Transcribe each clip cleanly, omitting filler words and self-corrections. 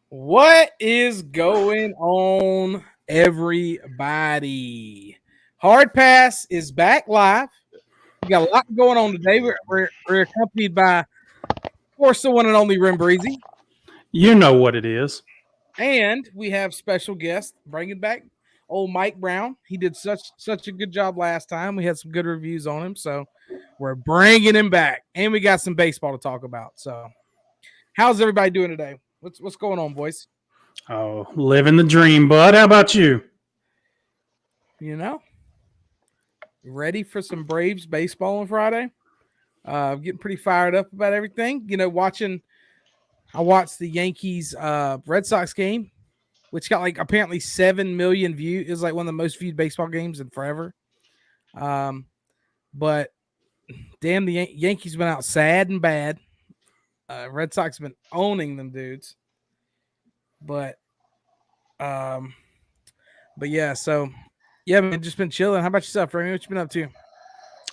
What is going on, everybody? Hard Pass is back live. We got a lot going on today. We're accompanied by, of course, the one and only Rim Breezy, You know what it is. and we have special guest bringing back old Mike Brown. He did such a good job last time. We had some good reviews on him, so we're bringing him back, and we got some baseball to talk about. So, how's everybody doing today? What's going on, boys? Oh, living the dream, bud. How about you? You know, ready for some Braves baseball on Friday. Getting pretty fired up about everything. I watched the Yankees Red Sox game, which got like apparently 7 million views. It was like one of the most viewed baseball games in forever. But damn, the Yankees went out sad and bad. Red Sox been owning them dudes. But yeah, so yeah, man, just been chilling. How about yourself, Remy? What you been up to?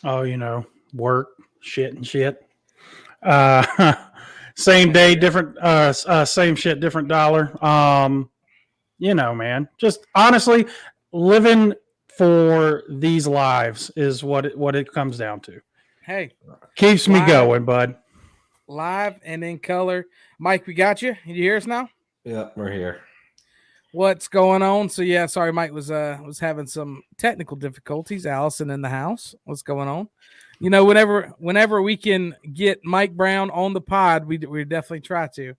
Oh, work, shit and shit. Same day, different, same shit, different dollar. Man, just honestly living for these lives is what it comes down to. Hey, Keeps me going, bud. live and in color. Mike, we got you. You hear us now? Yep, we're here. What's going on? So yeah, sorry, Mike was having some technical difficulties. Allison in the house. What's going on? You know, whenever we can get Mike Brown on the pod, we definitely try to.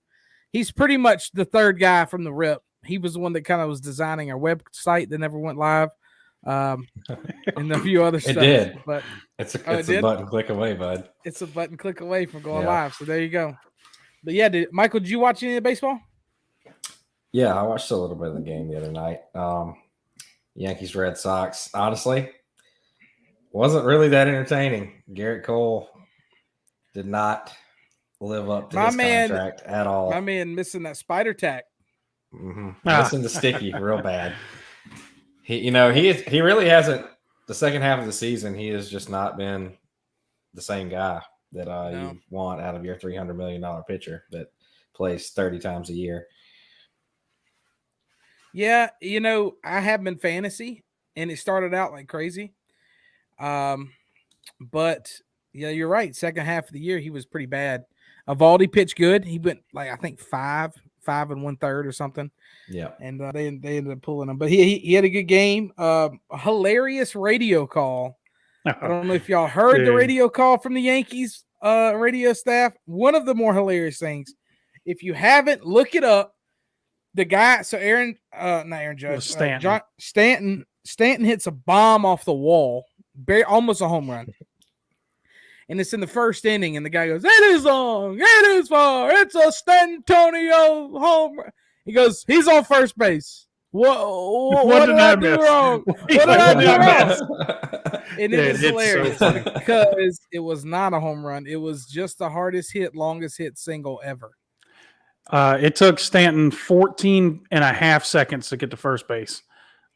He's pretty much the third guy from the rip. He was the one that kind of was designing our website that never went live, and a few other stuff. It did, but it's a button click away, bud. It's a button click away from going live. So there you go. But yeah, Michael, did you watch any of the baseball? Yeah, I watched a little bit of the game the other night. Yankees Red Sox. Honestly, wasn't really that entertaining. Garrett Cole did not live up to his contract at all. My man missing that spider tack. Missing the sticky real bad. He really hasn't. The second half of the season, he has just not been the same guy that you want out of your $300 million pitcher that plays 30 times a year. Yeah, I have been fantasy, and it started out like crazy. But yeah, you're right. Second half of the year, he was pretty bad. Eovaldi pitched good. He went like I think 5 1/3 or something. Yeah, and they ended up pulling him. But he had a good game. A hilarious radio call. I don't know if y'all heard the radio call from the Yankees radio staff. One of the more hilarious things. If you haven't, look it up. The guy, so not Aaron Judge, Stanton hits a bomb off the wall, almost a home run. And it's in the first inning, and the guy goes, "It is long, it is far, it's a Stantonio home run." He goes, "He's on first base. What did I do wrong? What did I do wrong?" And it was hilarious because it was not a home run. It was just the hardest hit, longest hit single ever. It took Stanton 14 and a half seconds to get to first base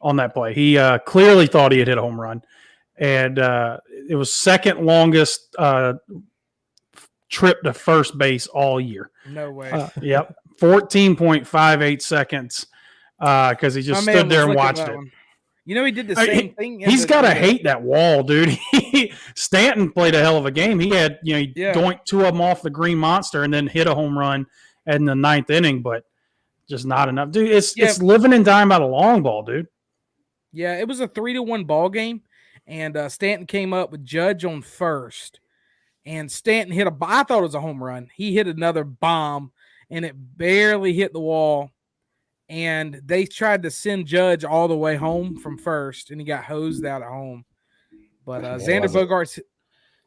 on that play. He clearly thought he had hit a home run. And it was second longest trip to first base all year. No way. Yep. 14.58 seconds because he just stood there and watched it. He did the same thing. He's got to hate that wall, dude. Stanton played a hell of a game. He had, he doinked 2 of them off the Green Monster and then hit a home run in the 9th inning, but just not enough. Dude, it's living and dying by the long ball, dude. Yeah, it was a 3-1 ball game. And Stanton came up with Judge on first. And Stanton hit I thought it was a home run. He hit another bomb, and it barely hit the wall. And they tried to send Judge all the way home from first, and he got hosed out at home. But Xander Bogaerts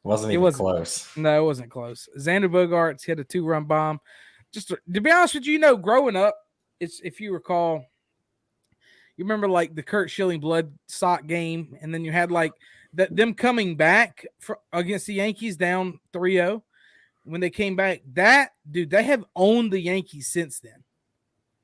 wasn't even close. No, it wasn't close. Xander Bogaerts hit a 2-run bomb. Just to be honest with you, growing up, if you recall, you remember like the Kurt Schilling Blood Sock game, and then you had like them coming back against the Yankees down 3-0. When they came back, they have owned the Yankees since then.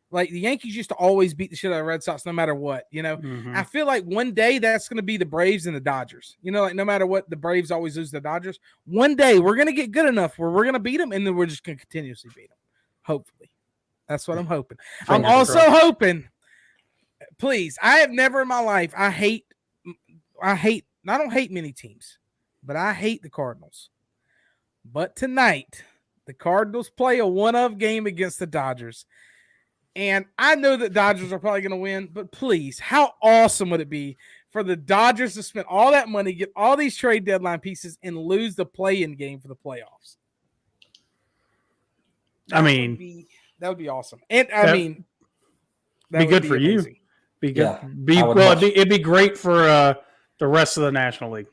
Like the Yankees used to always beat the shit out of the Red Sox no matter what, I feel like one day that's going to be the Braves and the Dodgers. Like no matter what, the Braves always lose the Dodgers. One day we're going to get good enough where we're going to beat them, and then we're just going to continuously beat them. Hopefully. That's what I'm hoping. I'm also hoping. Please, I have never in my life. I don't hate many teams, but I hate the Cardinals. But tonight, the Cardinals play a one-of game against the Dodgers. And I know that Dodgers are probably going to win, but please, how awesome would it be for the Dodgers to spend all that money, get all these trade deadline pieces, and lose the play-in game for the playoffs? That would be awesome. And I mean, that would be good for amazing. You. Be good. It'd be great for the rest of the National League.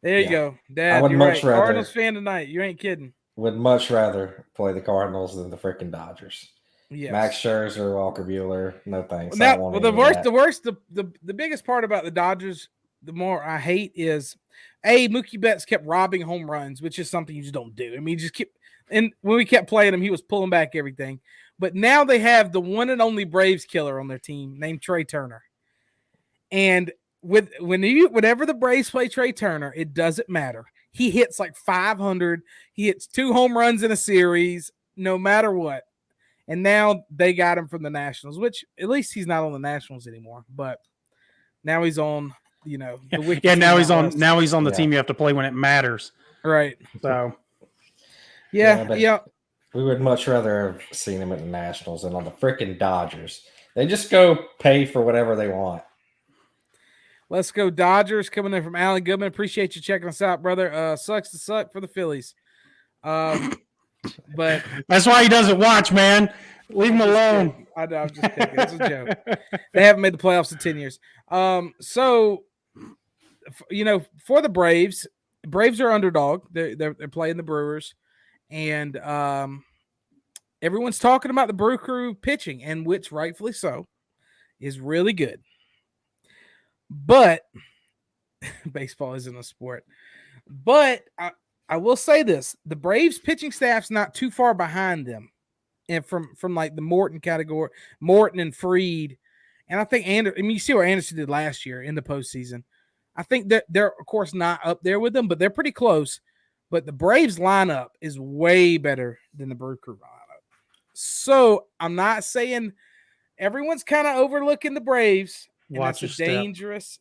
There you go, Dad. I would much rather Cardinals fan tonight. You ain't kidding. Would much rather play the Cardinals than the freaking Dodgers. Yes. Max Scherzer, Walker Buehler, no thanks. The biggest part about the Dodgers, the more I hate is, Mookie Betts kept robbing home runs, which is something you just don't do. I mean, and when we kept playing him, he was pulling back everything. But now they have the one and only Braves killer on their team named Trey Turner. And whenever the Braves play Trey Turner, it doesn't matter. He hits like 500. He hits 2 home runs in a series, no matter what. And now they got him from the Nationals, which at least he's not on the Nationals anymore. But now he's on, the wicked now he's on the team you have to play when it matters. Right. So yeah. We would much rather have seen him at the Nationals than on the freaking Dodgers. They just go pay for whatever they want. Let's go Dodgers, coming in from Alan Goodman. Appreciate you checking us out, brother. Sucks to suck for the Phillies. But that's why he doesn't watch, man. Leave him alone. I know, I'm just kidding. It's a joke. They haven't made the playoffs in 10 years. So, for the Braves are underdog. They're playing the Brewers. And everyone's talking about the Brew Crew pitching, and which rightfully so is really good. But baseball isn't a sport. But I will say this: the Braves pitching staff's not too far behind them, and from like the Morton category, Morton and Fried, and I think you see what Anderson did last year in the postseason. I think that they're of course not up there with them, but they're pretty close. But the Braves lineup is way better than the Brew Crew lineup. So I'm not saying everyone's kind of overlooking the Braves. That's a dangerous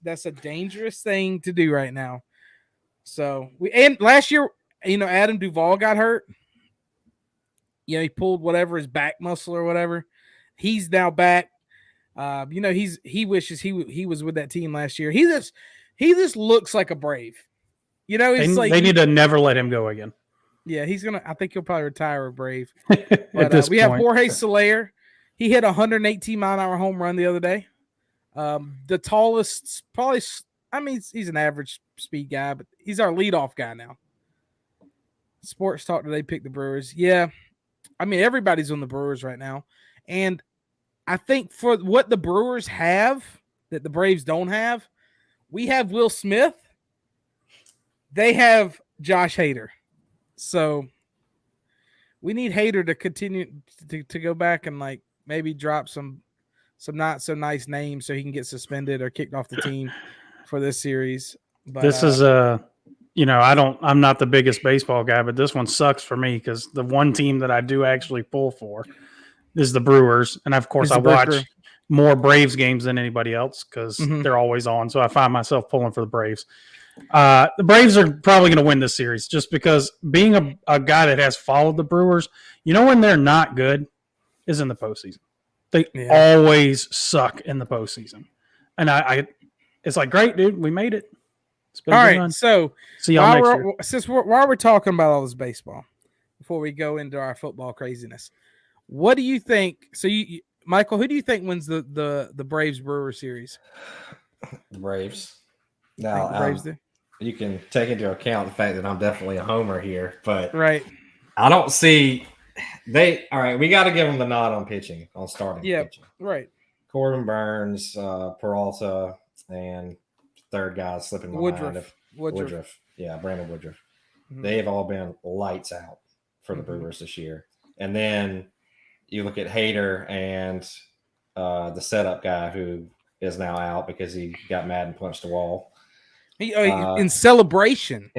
thing to do right now. So last year, Adam Duvall got hurt. He pulled whatever, his back muscle or whatever. He's now back. He wishes he was with that team last year. He just looks like a Brave. They need to never let him go again. Yeah, I think he'll probably retire a Brave. But we have Jorge Soler. He hit a 118-mile-an-hour home run the other day. The tallest, probably, he's an average speed guy, but he's our leadoff guy now. Sports Talk today picked the Brewers. Yeah, everybody's on the Brewers right now. And I think for what the Brewers have that the Braves don't have, we have Will Smith. They have Josh Hader. So we need Hader to continue to go back and maybe drop some not so nice names so he can get suspended or kicked off the team for this series. But this is I'm not the biggest baseball guy, but this one sucks for me because the one team that I do actually pull for is the Brewers. And of course I watch more Braves games than anybody else because they're always on. So I find myself pulling for the Braves. The Braves are probably going to win this series just because being a guy that has followed the Brewers, when they're not good is in the postseason. They always suck in the postseason. And it's like, great, dude, we made it. All right, run. So see y'all next year. Since while we're talking about all this baseball, before we go into our football craziness, what do you think? So Michael, who do you think wins the Braves Brewers series? The Braves. Now, the Braves do. You can take into account the fact that I'm definitely a homer here, but I don't see all right, we got to give them the nod on pitching, on starting pitching. Right. Corbin Burns, Peralta, and third guy slipping my mind. Woodruff. Yeah, Brandon Woodruff. Mm-hmm. They have all been lights out for the Brewers this year. And then you look at Hader and the setup guy who is now out because he got mad and punched the wall. In celebration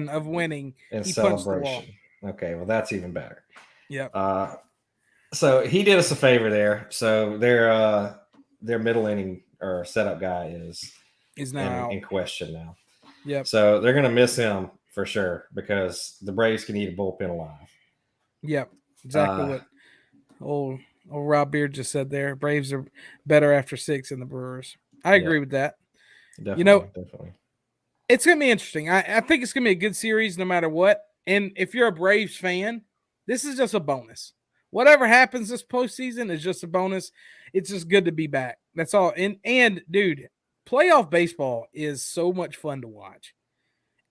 of winning, he punched the wall. Okay, well, that's even better. Yeah. So he did us a favor there. So their middle inning or setup guy is now in question now. Yep. So they're going to miss him for sure because the Braves can eat a bullpen alive. Yep. Exactly what old Rob Beard just said there. Braves are better after 6 than the Brewers. I agree with that. Definitely, definitely. It's going to be interesting. I think it's going to be a good series no matter what. And if you're a Braves fan, this is just a bonus. Whatever happens this postseason is just a bonus. It's just good to be back. That's all. And dude, playoff baseball is so much fun to watch.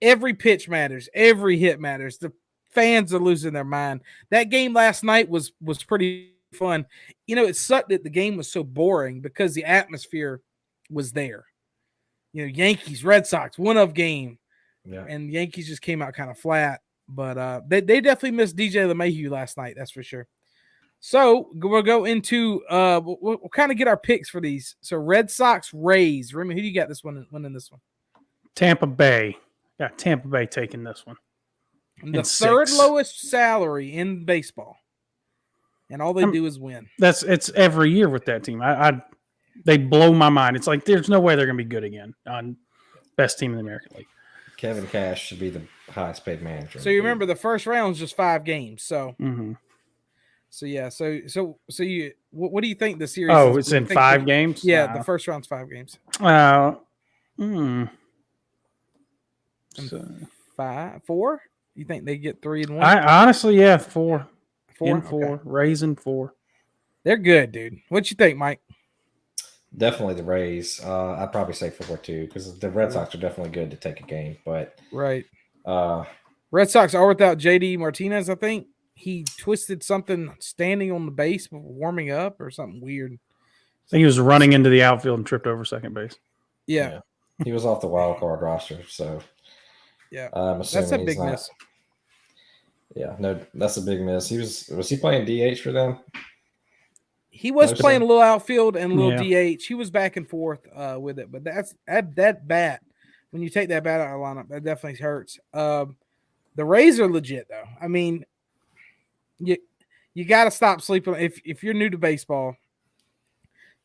Every pitch matters. Every hit matters. The fans are losing their mind. That game last night was pretty fun. It sucked that the game was so boring because the atmosphere was there. Yankees, Red Sox, one-of game. Yeah. And the Yankees just came out kind of flat. But they definitely missed DJ LeMahieu last night. That's for sure. So we'll go into we'll kind of get our picks for these. So Red Sox, Rays. Remy, who do you got this one winning this one? Tampa Bay. Got Tampa Bay taking this one. The third lowest salary in baseball. And all they do is win. It's every year with that team. They blow my mind. It's like there's no way they're going to be good again on best team in the American League. Kevin Cash should be the highest paid manager. So you remember the first round is just 5 games. So So yeah, so you what do you think the series? Oh, it's in 5 games. Yeah, the first round's 5 games. So 4? You think they get 3 and 1? I honestly, 4. 4 in 4, okay. Rays in 4. They're good, dude. What you think, Mike? Definitely the Rays. I'd probably say 4 too, because the Red Sox are definitely good to take a game. But right, Red Sox are without JD Martinez. I think he twisted something standing on the base, warming up, or something weird. I think he was running into the outfield and tripped over second base. Yeah. He was off the wild card roster, so yeah, that's a big miss. Yeah, no, that's a big miss. Was he playing DH for them? He was playing a little outfield and a little DH. He was back and forth with it, but that bat. When you take that bat out of the lineup, that definitely hurts. The Rays are legit though. I mean, you got to stop sleeping if you're new to baseball.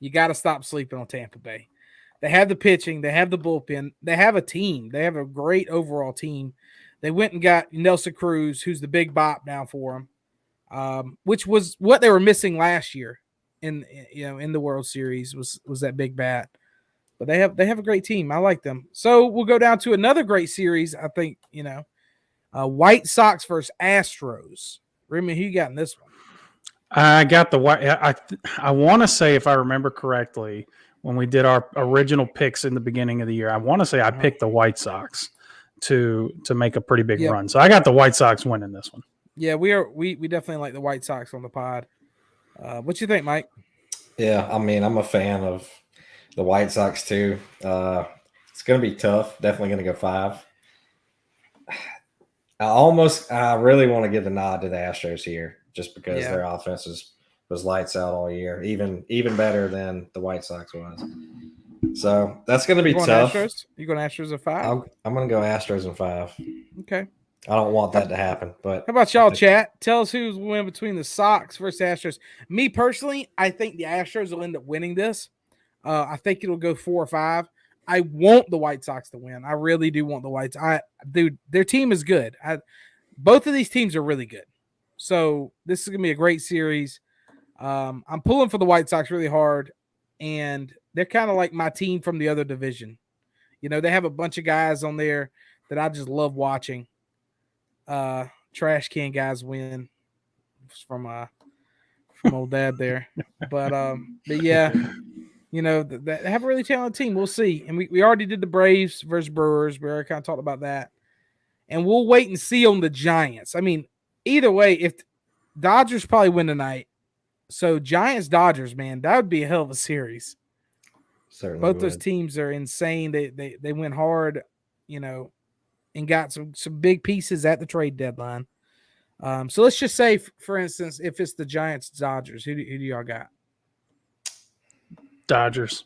You got to stop sleeping on Tampa Bay. They have the pitching, they have the bullpen, they have a team. They have a great overall team. They went and got Nelson Cruz, who's the big bop now for them, which was what they were missing last year in the World Series was that big bat. But they have a great team. I like them. So we'll go down to another great series. I think White Sox versus Astros. Remy, who you got in this one? I got the White. I want to say, if I remember correctly, when we did our original picks in the beginning of the year, I want to say I picked the White Sox to make a pretty big run. So I got the White Sox winning this one. Yeah, we definitely like the White Sox on the pod. What you think, Mike? Yeah, I mean, I'm a fan of the White Sox too. It's going to be tough. Definitely going to go 5. I really want to give the nod to the Astros here, just because their offense was lights out all year, even better than the White Sox was. So that's going to be tough. Astros? You going Astros at 5? I'm going to go Astros in 5. Okay. I don't want that to happen, but how about y'all, chat? Tell us who's winning between the Sox versus Astros. Me personally, I think the Astros will end up winning this. I think it'll go 4 or 5. I want the White Sox to win. I really do want the Whites. Dude, their team is good. Both of these teams are really good. So this is gonna be a great series. I'm pulling for the White Sox really hard, and they're kind of like my team from the other division. They have a bunch of guys on there that I just love watching. Trash can guys win from old dad there, but yeah. They have a really talented team. We'll see. And we already did the Braves versus Brewers. We already kind of talked about that. And we'll wait and see on the Giants. I mean, either way, if Dodgers probably win tonight. So Giants-Dodgers, man, that would be a hell of a series. Certainly Both would. those teams are insane. They went hard, and got some big pieces at the trade deadline. So let's just say, for instance, if it's the Giants-Dodgers, who do y'all got? Dodgers.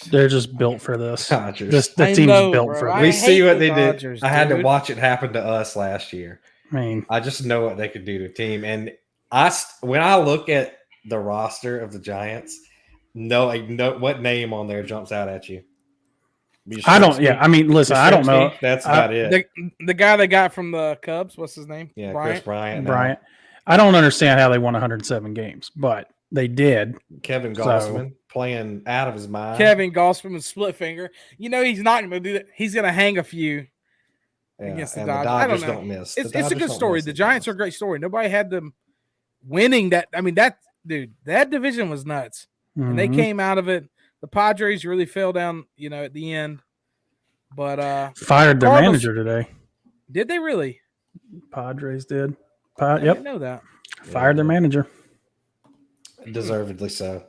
They're just built for this. Dodgers. The team's built for this. We see what they Dodgers, did. I had to watch it happen to us last year. I mean, I just know what they could do to a team. And When I look at the roster of the Giants, what name on there jumps out at you? I don't. Yeah, I mean, listen, I don't know. That's about it. The guy they got from the Cubs, what's his name? Yeah, Bryant? Chris Bryant. Bryant. I don't understand how they won 107 games, but they did. Kevin Gossman playing out of his mind. Kevin Gossman with split finger. You know he's not going to do that. He's going to hang a few against the Dodgers. I don't know. Don't miss. It's a good story. The Giants are a great story. Nobody had them winning that. I mean, that division was nuts. Mm-hmm. And they came out of it. The Padres really fell down, at the end. But fired their manager today. Did they really? Padres did. I didn't know that. Fired their manager. Deservedly so.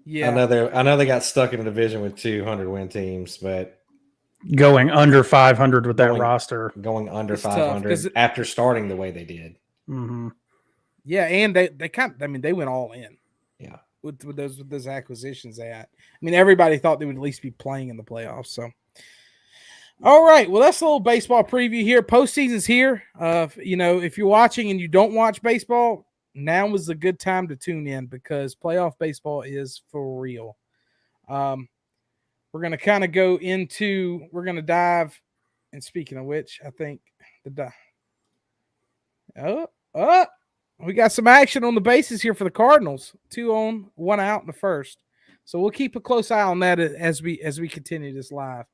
Yeah. I know they got stuck in a division with 200 win teams, but going under 500 with that roster. Going under 500 after starting the way they did. Mm-hmm. Yeah, and they they went all in. Yeah. With those acquisitions they had. I mean, everybody thought they would at least be playing in the playoffs. So, all right. Well, that's a little baseball preview here. Postseason's here. If you're watching and you don't watch baseball, now is a good time to tune in because playoff baseball is for real. We're going to kind of we're going to dive. And speaking of which, I think we got some action on the bases here for the Cardinals. 2 on, 1 out in the first. So we'll keep a close eye on that as we continue this live.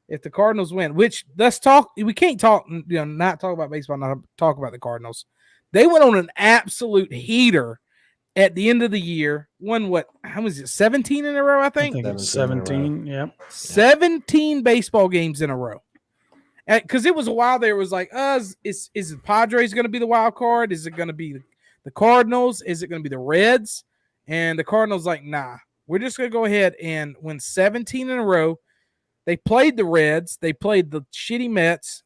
If the Cardinals win, which let's talk, we can't talk, not talk about baseball, not talk about the Cardinals. They went on an absolute heater at the end of the year. How was it? 17 in a row, I think. 17, yeah. 17 baseball games in a row. Because it was a while there, it was like, is the Padres going to be the wild card? Is it going to be the Cardinals? Is it going to be the Reds? And the Cardinals like, nah, we're just going to go ahead and win 17 in a row. They played the Reds. They played the shitty Mets.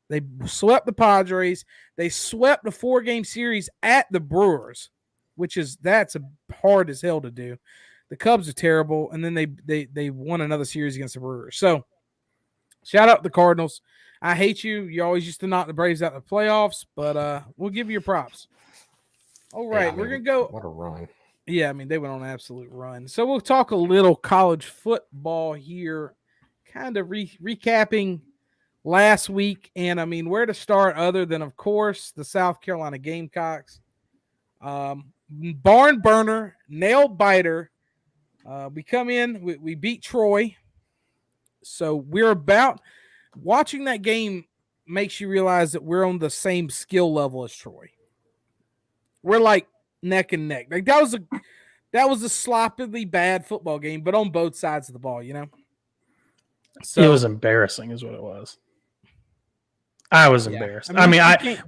They swept the Padres. They swept the 4-game series at the Brewers, that's hard as hell to do. The Cubs are terrible, and then they won another series against the Brewers. So, shout out the Cardinals. I hate you. You always used to knock the Braves out of the playoffs, but we'll give you your props. All right, we're going to go. What a run. Yeah, I mean, they went on an absolute run. So we'll talk a little college football here, kind of recapping last week. And, I mean, where to start other than, of course, the South Carolina Gamecocks. Barn burner, nail biter. We come in, we beat Troy. So we're watching that game makes you realize that we're on the same skill level as Troy. We're like neck and neck. Like that was a sloppily bad football game, but on both sides of the ball, So it was embarrassing, is what it was. I was embarrassed.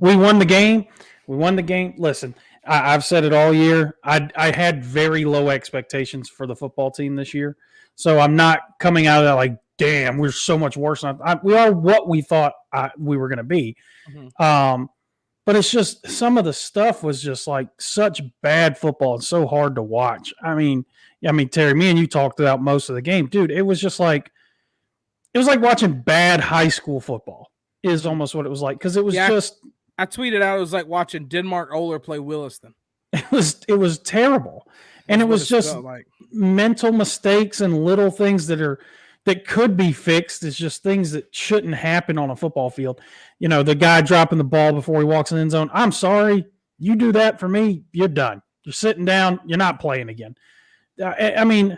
We won the game. Listen, I've said it all year. I had very low expectations for the football team this year, so I'm not coming out of that like, damn, we're so much worse. We are what we thought we were going to be. Mm-hmm. But it's just some of the stuff was just like such bad football and so hard to watch. I mean, Terry, me and you talked about most of the game, dude. It was like watching bad high school football is almost what it was like. Cause it was I tweeted out, it was like watching Denmark Oler play Williston. It was terrible. And it was just like mental mistakes and little things that could be fixed. It's just things that shouldn't happen on a football field. The guy dropping the ball before he walks in the end zone. I'm sorry. You do that for me, you're done. You're sitting down. You're not playing again. I mean,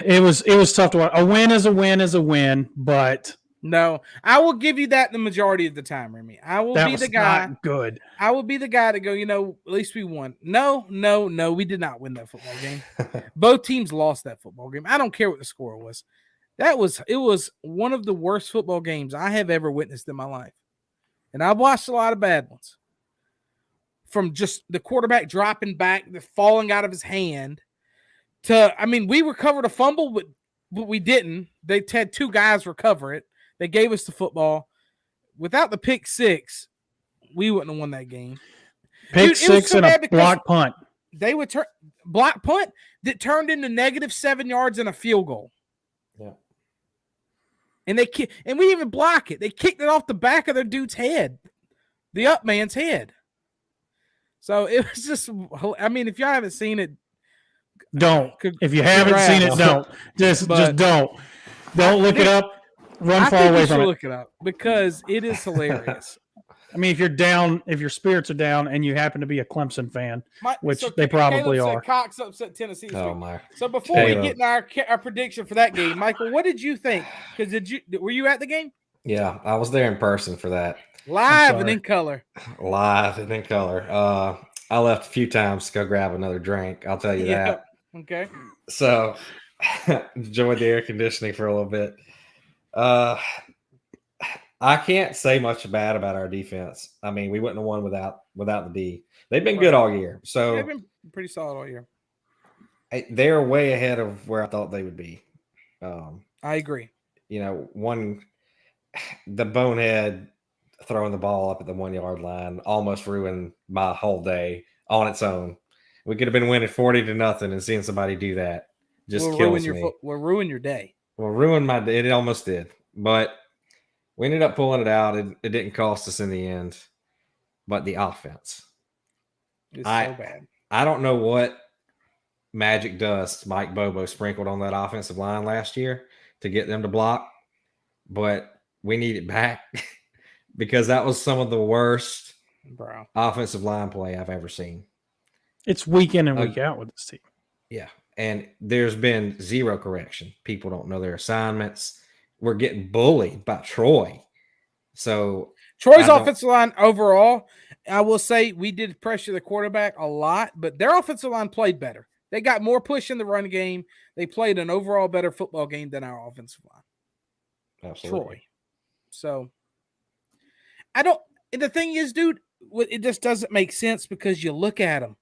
it was tough to watch. A win is a win, but no, I will give you that the majority of the time, Remy. I will be the guy. Not good. I will be the guy to go, at least we won. No, we did not win that football game. Both teams lost that football game. I don't care what the score was. It was one of the worst football games I have ever witnessed in my life. And I've watched a lot of bad ones. From just the quarterback dropping back, the falling out of his hand, to, we recovered a fumble, but we didn't. They had 2 guys recover it. They gave us the football. Without the pick 6, we wouldn't have won that game. Pick 6 and a block punt. They would block punt that turned into -7 yards and a field goal. Yeah. And we didn't even block it. They kicked it off the back of their dude's head, the up man's head. So it was just, I mean, if y'all haven't seen it, don't. If you haven't seen it, don't. Just don't. Don't look it up. Run far away from it. Look it up because it is hilarious. I mean, if you're down, if your spirits are down, and you happen to be a Clemson fan, which they probably are. Cox upset Tennessee. Oh my! So before we get in our prediction for that game, Michael, what did you think? Because were you at the game? Yeah, I was there in person for that. Live and in color. Live and in color. I left a few times to go grab another drink. I'll tell you that. Okay. So enjoyed the air conditioning for a little bit. I can't say much bad about our defense. I mean, we wouldn't have won without the D. They've been good all year. So they've been pretty solid all year. They're way ahead of where I thought they would be. I agree. You know, the bonehead throwing the ball up at the 1 yard line almost ruined my whole day on its own. We could have been winning 40-0 and seeing somebody do that just kills me. Will ruin your day. Will ruin my day. It almost did, but we ended up pulling it out. It didn't cost us in the end, but the offense. It's so bad. I don't know what magic dust Mike Bobo sprinkled on that offensive line last year to get them to block, but we need it back because that was some of the worst offensive line play I've ever seen. It's week in and week out with this team. Yeah, and there's been zero correction. People don't know their assignments. We're getting bullied by Troy. So Troy's offensive line overall, I will say we did pressure the quarterback a lot, but their offensive line played better. They got more push in the run game. They played an overall better football game than our offensive line. Absolutely. Troy. So the thing is, dude, it just doesn't make sense because you look at them.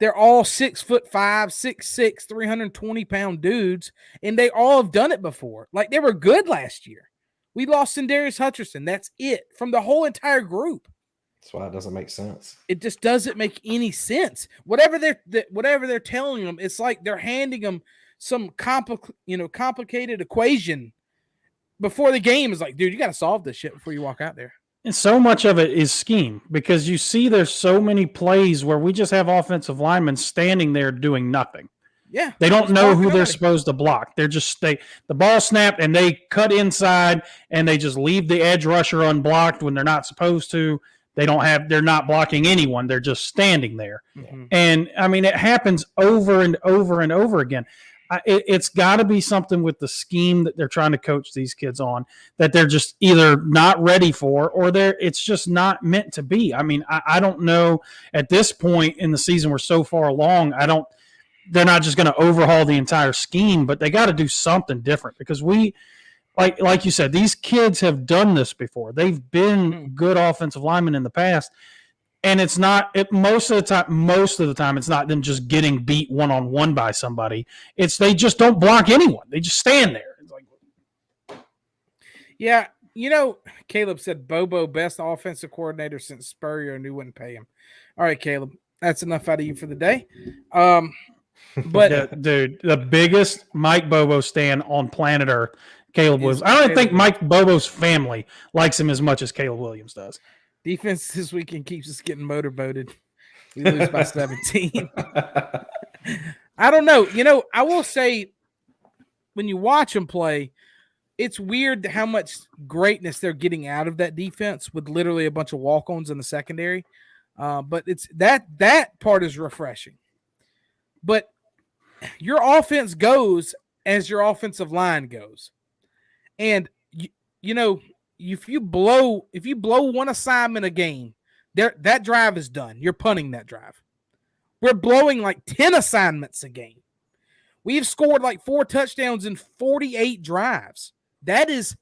They're all 6'5", 6'6", 320-pound dudes, and they all have done it before. Like, they were good last year. We lost Darius Hutcherson. That's it from the whole entire group. That's why it doesn't make sense. It just doesn't make any sense. Whatever they're telling them, it's like they're handing them some complicated equation before the game. Is like, dude, you got to solve this shit before you walk out there. And so much of it is scheme because you see there's so many plays where we just have offensive linemen standing there doing nothing. Yeah. They don't know who they're supposed to block. They're just the ball snapped and they cut inside and they just leave the edge rusher unblocked when they're not supposed to. They're not blocking anyone. They're just standing there. Mm-hmm. And I mean, it happens over and over and over again. It's got to be something with the scheme that they're trying to coach these kids on that they're just either not ready for or it's just not meant to be. I mean, I don't know at this point in the season, we're so far along. They're not just going to overhaul the entire scheme, but they got to do something different because like you said, these kids have done this before. They've been good offensive linemen in the past. And it's not most of the time, it's not them just getting beat one-on-one by somebody. It's they just don't block anyone. They just stand there. It's like, yeah, Caleb said Bobo best offensive coordinator since Spurrier and he wouldn't pay him. All right, Caleb, that's enough out of you for the day. But dude, the biggest Mike Bobo stan on planet Earth, Caleb Williams. I don't think Mike Bobo's family likes him as much as Caleb Williams does. Defense this weekend keeps us getting motorboated. We lose by 17. I don't know. I will say when you watch them play, it's weird how much greatness they're getting out of that defense with literally a bunch of walk-ons in the secondary. But it's that part is refreshing. But your offense goes as your offensive line goes. And, if you blow one assignment a game, that drive is done. You're punting that drive. We're blowing like 10 assignments a game. We've scored like 4 touchdowns in 48 drives. That is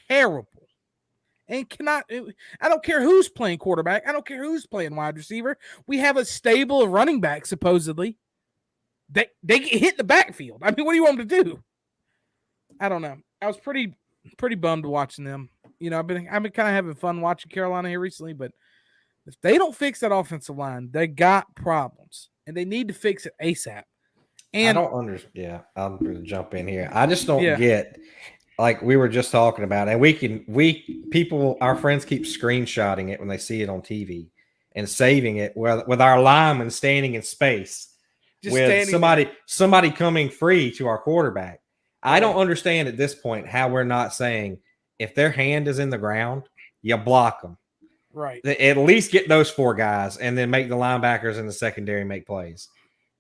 terrible. And I don't care who's playing quarterback. I don't care who's playing wide receiver. We have a stable of running backs, supposedly. They get hit in the backfield. I mean, what do you want them to do? I don't know. I was pretty bummed watching them. I've been kind of having fun watching Carolina here recently, but if they don't fix that offensive line, they got problems, and they need to fix it ASAP. And I don't understand. Yeah, I'm going to jump in here. I just don't get, like we were just talking about, and our friends keep screenshotting it when they see it on TV, and saving it with our linemen standing in space with somebody coming free to our quarterback. I don't understand at this point how we're not saying if their hand is in the ground, you block them. Right. At least get those 4 guys and then make the linebackers in the secondary make plays,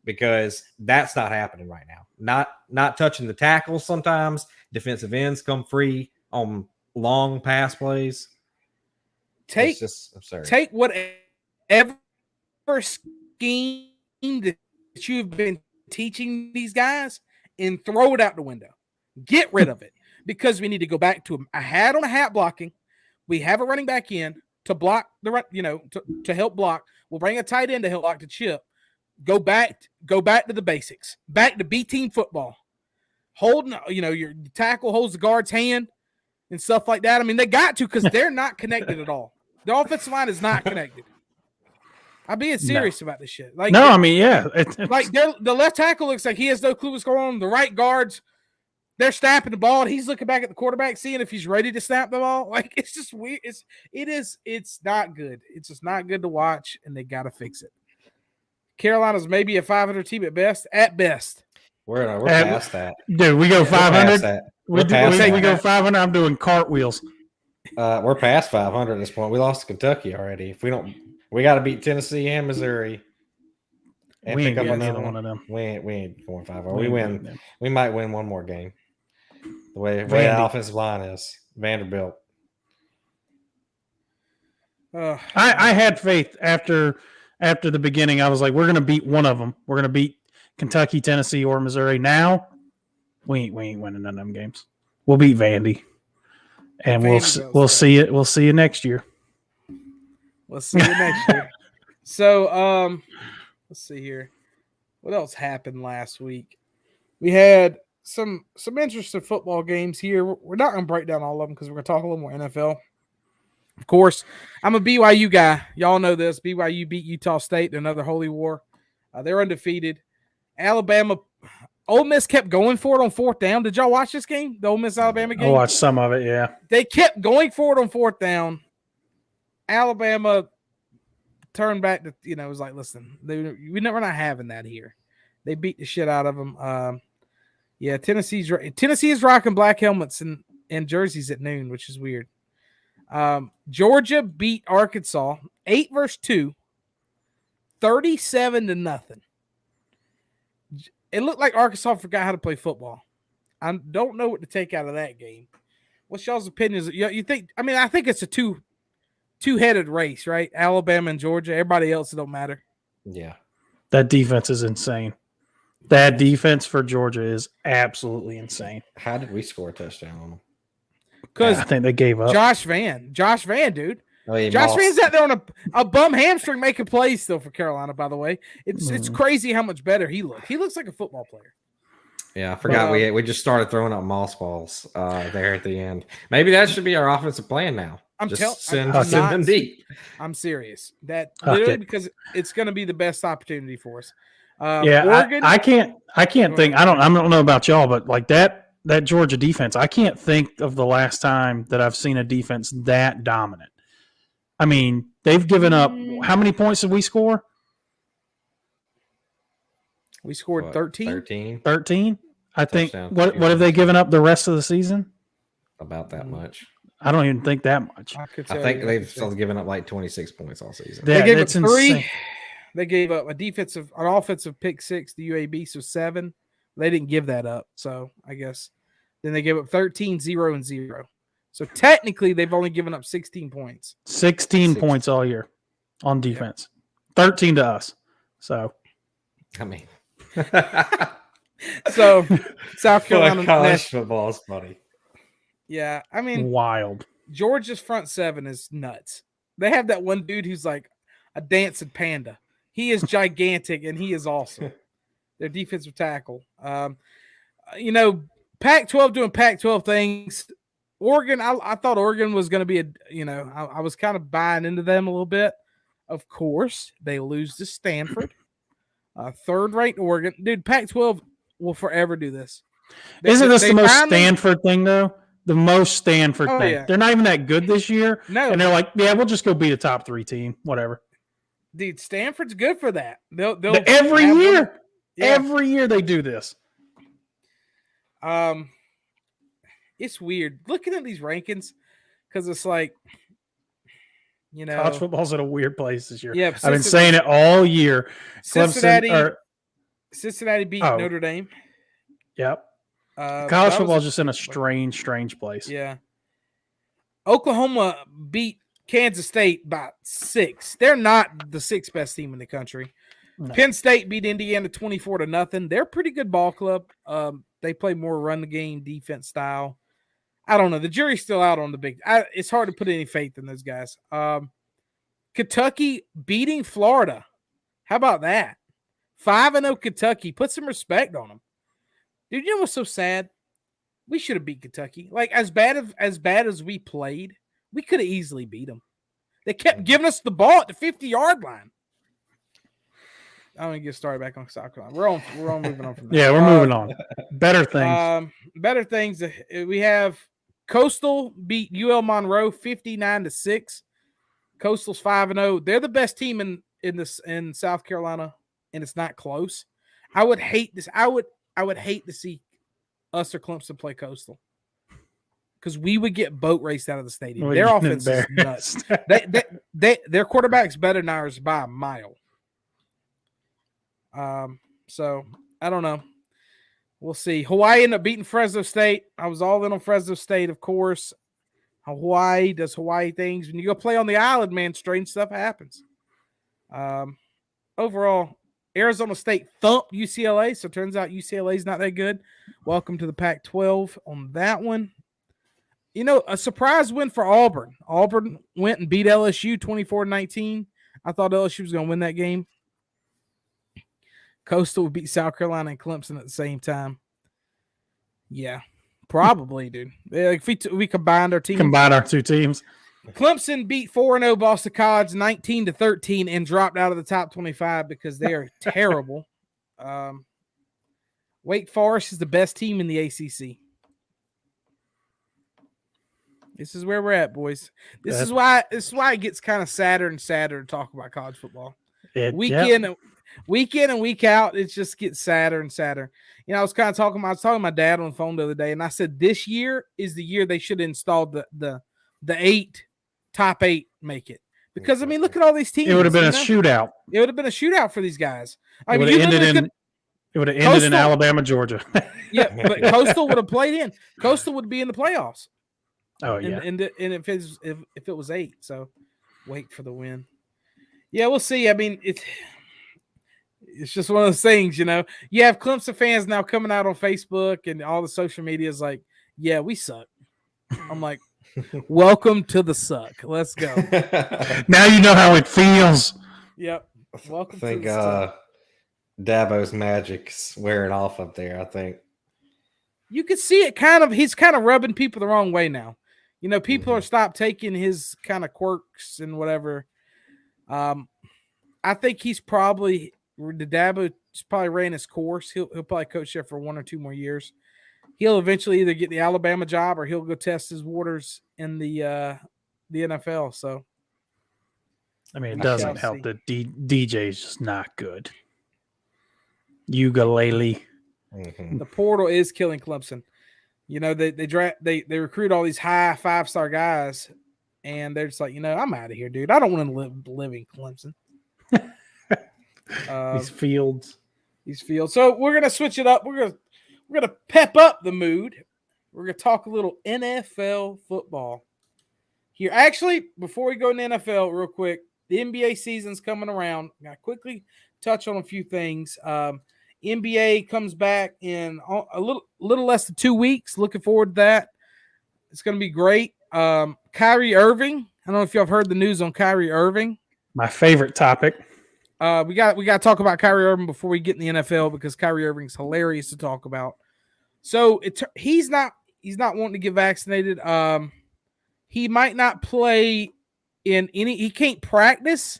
because that's not happening right now. Not touching the tackles sometimes. Defensive ends come free on long pass plays. It's just absurd. Take whatever scheme that you've been teaching these guys and throw it out the window. Get rid of it, because we need to go back to a hat on a hat blocking. We have a running back in to block to help block. We'll bring a tight end to help block the chip. Go back to the basics. Back to B team football. Holding, your tackle holds the guard's hand and stuff like that. I mean, they got to, because they're not connected at all. The offensive line is not connected. I'm being serious about this shit. Like, no, I mean, yeah. Like the left tackle looks like he has no clue what's going on. The right guards, they're snapping the ball, and he's looking back at the quarterback, seeing if he's ready to snap the ball. Like, it's just weird. It's not good. It's just not good to watch, and they got to fix it. Carolina's maybe a 500 team at best. At best. We're past that. Dude, we go 500. We go 500. I'm doing cartwheels. We're past 500 at this point. We lost to Kentucky already. If we don't, we got to beat Tennessee and Missouri. And we pick ain't up another one of them. We ain't going 5-0. We win. We might win one more game. The way the offensive line is. Vanderbilt. I had faith after the beginning. I was like, we're going to beat one of them. We're going to beat Kentucky, Tennessee, or Missouri. Now, we ain't winning none of them games. We'll beat Vandy. And we'll see it. We'll see you next year. We'll see you next year. So, let's see here. What else happened last week? We had some interesting football games here. We're not going to break down all of them because we're going to talk a little more NFL. Of course, I'm a BYU guy. Y'all know this. BYU beat Utah State in another holy war. They're undefeated. Alabama, Ole Miss kept going for it on 4th down. Did y'all watch this game? The Ole Miss-Alabama game? I watched some of it, yeah. They kept going for it on 4th down. Alabama turned back to, it was like, listen, we're not having that here. They beat the shit out of them. Tennessee is rocking black helmets and jerseys at noon, which is weird. Georgia beat Arkansas 8-2, 37-0. It looked like Arkansas forgot how to play football. I don't know what to take out of that game. What's y'all's opinions? You think? I mean, I think it's a two-headed race, right? Alabama and Georgia. Everybody else, it don't matter. Yeah, that defense is insane. That defense for Georgia is absolutely insane. How did we score a touchdown on them? Because I think they gave up. Josh Van, dude. Oh, Josh Van's out there on a bum hamstring making plays still for Carolina, by the way. It's crazy how much better he looks. He looks like a football player. Yeah, I forgot we just started throwing up moss balls there at the end. Maybe that should be our offensive plan now. Send them deep. I'm serious. Literally because it's going to be the best opportunity for us. Oregon, I can't think. I don't know about y'all, but like that Georgia defense, I can't think of the last time that I've seen a defense that dominant. I mean, they've given up. How many points did we score? We scored 13. 13? I think. What have they given up the rest of the season? About that much. I don't even think that much. I think they've still given up like 26 points all season. They gave up 3. Insane. They gave up an offensive pick 6 to UAB, so 7. They didn't give that up, so I guess. Then they gave up 13, 0, and 0. So technically, they've only given up 16 points. 16 points all year on defense. 13 to us. So, I mean, so South Carolina college football is funny. Yeah, I mean, wild. Georgia's front 7 is nuts. They have that one dude who's like a dancing panda. He is gigantic and he is awesome. Their defensive tackle. Pac-12 doing Pac-12 things. Oregon, I thought Oregon was going to be I was kind of buying into them a little bit. Of course, they lose to Stanford. 3rd-ranked Oregon. Dude, Pac-12 will forever do this. Isn't this the most Stanford thing, though? The most Stanford thing. Yeah. They're not even that good this year. No. And they're like, yeah, we'll just go beat a top 3 team. Whatever. Dude, Stanford's good for that. They'll every year. Yeah. Every year they do this. It's weird looking at these rankings because it's like, you know, college football's in a weird place this year. Yeah, I've been saying it all year. Cincinnati beat Notre Dame. Yep. College football is just in a strange place. Yeah. Oklahoma beat Kansas State by 6. They're not the 6th best team in the country. No. Penn State beat Indiana 24-0. They're a pretty good ball club. They play more run the game defense style. I don't know. The jury's still out on the big. It's hard to put any faith in those guys. Kentucky beating Florida. How about that? 5-0 Kentucky. Put some respect on them. Dude, you know what's so sad? We should have beat Kentucky. Like, as bad as we played, we could have easily beat them. They kept giving us the ball at the 50-yard line. I'm gonna get started back on soccer. We're on moving on from that. Yeah, we're moving on. Better things. Better things. We have Coastal beat UL Monroe 59-6. Coastal's 5-0. They're the best team in South Carolina, and it's not close. I would hate this. I would hate to see us or Clemson play Coastal because we would get boat raced out of the stadium. Their offense is nuts. Their quarterback's better than ours by a mile. So I don't know. We'll see. Hawaii ended up beating Fresno State. I was all in on Fresno State, of course. Hawaii does Hawaii things. When you go play on the island, man, strange stuff happens. Overall, Arizona State thumped UCLA, so it turns out UCLA is not that good. Welcome to the Pac-12 on that one. You know, a surprise win for Auburn. Auburn went and beat LSU 24-19. I thought LSU was going to win that game. Coastal would beat South Carolina and Clemson at the same time. Yeah, probably, dude. If we combined our teams. Combine our two teams. Clemson beat 4-0 Boston College 19-13 and dropped out of the top 25 because they are terrible. Wake Forest is the best team in the ACC. This is where we're at, boys. This is why it gets kind of sadder and sadder to talk about college football. Week in and week out, it just gets sadder and sadder. You know, I was talking to my dad on the phone the other day, and I said this year is the year they should have installed the top 8 make it. Because I mean, look at all these teams. It would have been a shootout. It would have been a shootout for these guys. It would have ended in Alabama, Georgia. Yeah, but Coastal would have played in. Coastal would be in the playoffs. Oh yeah, and if it was 8, so Wake for the win. Yeah, we'll see. I mean, it's just one of those things, you know. You have Clemson fans now coming out on Facebook and all the social media is like, "Yeah, we suck." I'm like, "Welcome to the suck. Let's go." Now you know how it feels. Yep. Welcome. I think Dabo's magic's wearing off up there. I think you could see it he's kind of rubbing people the wrong way now. You know, people are stopped taking his kind of quirks and whatever. I think he's probably Dabo's probably ran his course. He'll probably coach there for 1 or 2 more years. He'll eventually either get the Alabama job or he'll go test his waters in the NFL. So, I mean, it doesn't help that DJ is just not good. Ukulele. Mm-hmm. The portal is killing Clemson. You know, they recruit all these high 5-star guys, and they're just like, you know, I'm out of here, dude. I don't want to live in Clemson. These fields. So we're gonna switch it up. We're gonna pep up the mood. We're gonna talk a little NFL football here. Actually, before we go into NFL, real quick, the NBA season's coming around. I'm gonna quickly touch on a few things. NBA comes back in a little less than 2 weeks. Looking forward to that. It's gonna be great. Kyrie Irving. I don't know if y'all have heard the news on Kyrie Irving. My favorite topic. We got to talk about Kyrie Irving before we get in the NFL because Kyrie Irving's hilarious to talk about. So he's not wanting to get vaccinated. He might not play in any. He can't practice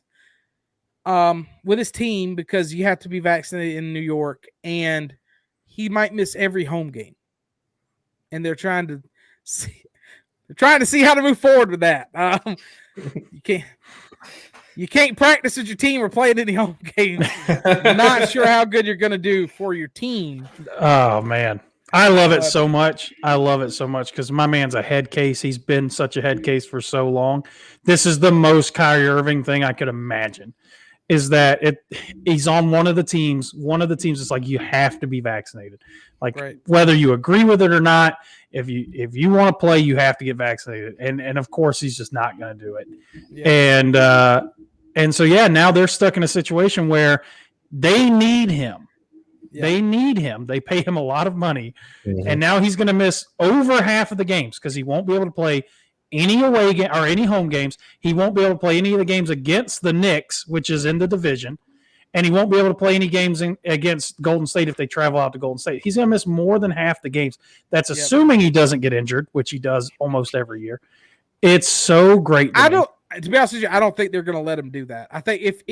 with his team because you have to be vaccinated in New York, and he might miss every home game. And they're trying to see how to move forward with that. You can't. You can't practice with your team or play in any home games. Not sure how good you're going to do for your team. Oh, man. I love it so much. I love it so much because my man's a head case. He's been such a head case for so long. This is the most Kyrie Irving thing I could imagine. Is that he's on one of the teams. One of the teams is like, you have to be vaccinated. Like whether you agree with it or not, if you want to play, you have to get vaccinated. And of course he's just not going to do it. Yeah. And so now they're stuck in a situation where they need him. Yeah. They need him. They pay him a lot of money. Mm-hmm. And now he's going to miss over half of the games because he won't be able to play any away game or any home games. He won't be able to play any of the games against the Knicks, which is in the division. And he won't be able to play any games against Golden State if they travel out to Golden State. He's going to miss more than half the games. That's assuming he doesn't get injured, which he does almost every year. It's so great. To be honest with you, I don't think they're going to let him do that. I think if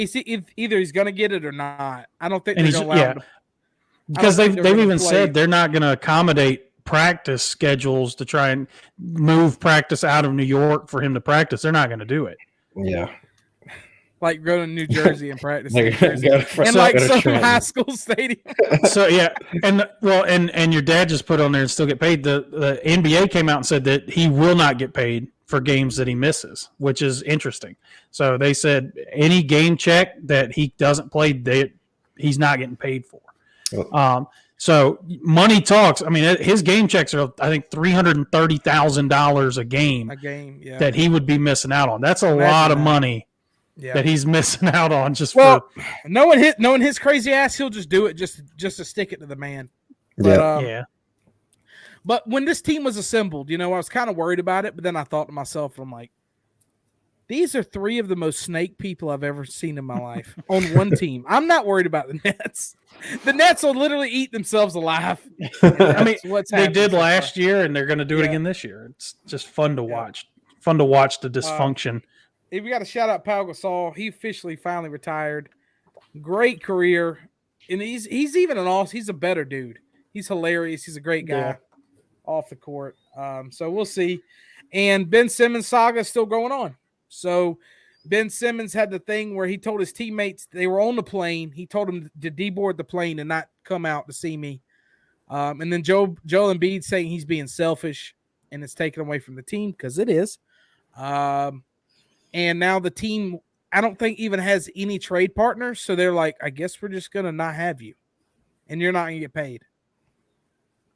either he's going to get it or not, I don't think they're going to allow him to. Because they've even said they're not going to accommodate practice schedules to try and move practice out of New York for him to practice. They're not going to do it. Yeah. Like go to New Jersey and practice. And like some high school stadium. So and your dad just put on there and still get paid. The NBA came out and said that he will not get paid for games that he misses, which is interesting. So they said any game check that he doesn't play, he's not getting paid for. So money talks. I mean, his game checks are, I think, $330,000 a game. That he would be missing out on. That's a lot of money that he's missing out on. Knowing his crazy ass, he'll just do it just to stick it to the man. But, But when this team was assembled, I was kind of worried about it. But then I thought to myself, I'm like, these are three of the most snake people I've ever seen in my life on one team. I'm not worried about the Nets. The Nets will literally eat themselves alive. I mean, they did last year, and they're going to do it again this year. It's just fun to watch. Fun to watch the dysfunction. We got to shout out Pau Gasol. He officially finally retired. Great career, and he's even he's a better dude. He's hilarious. He's a great guy off the court. So we'll see. And Ben Simmons saga is still going on. So Ben Simmons had the thing where he told his teammates they were on the plane. He told them to deboard the plane and not come out to see me. And then Joel Embiid saying he's being selfish and it's taken away from the team because it is. And now the team, I don't think even has any trade partners. So they're like, I guess we're just going to not have you and you're not going to get paid.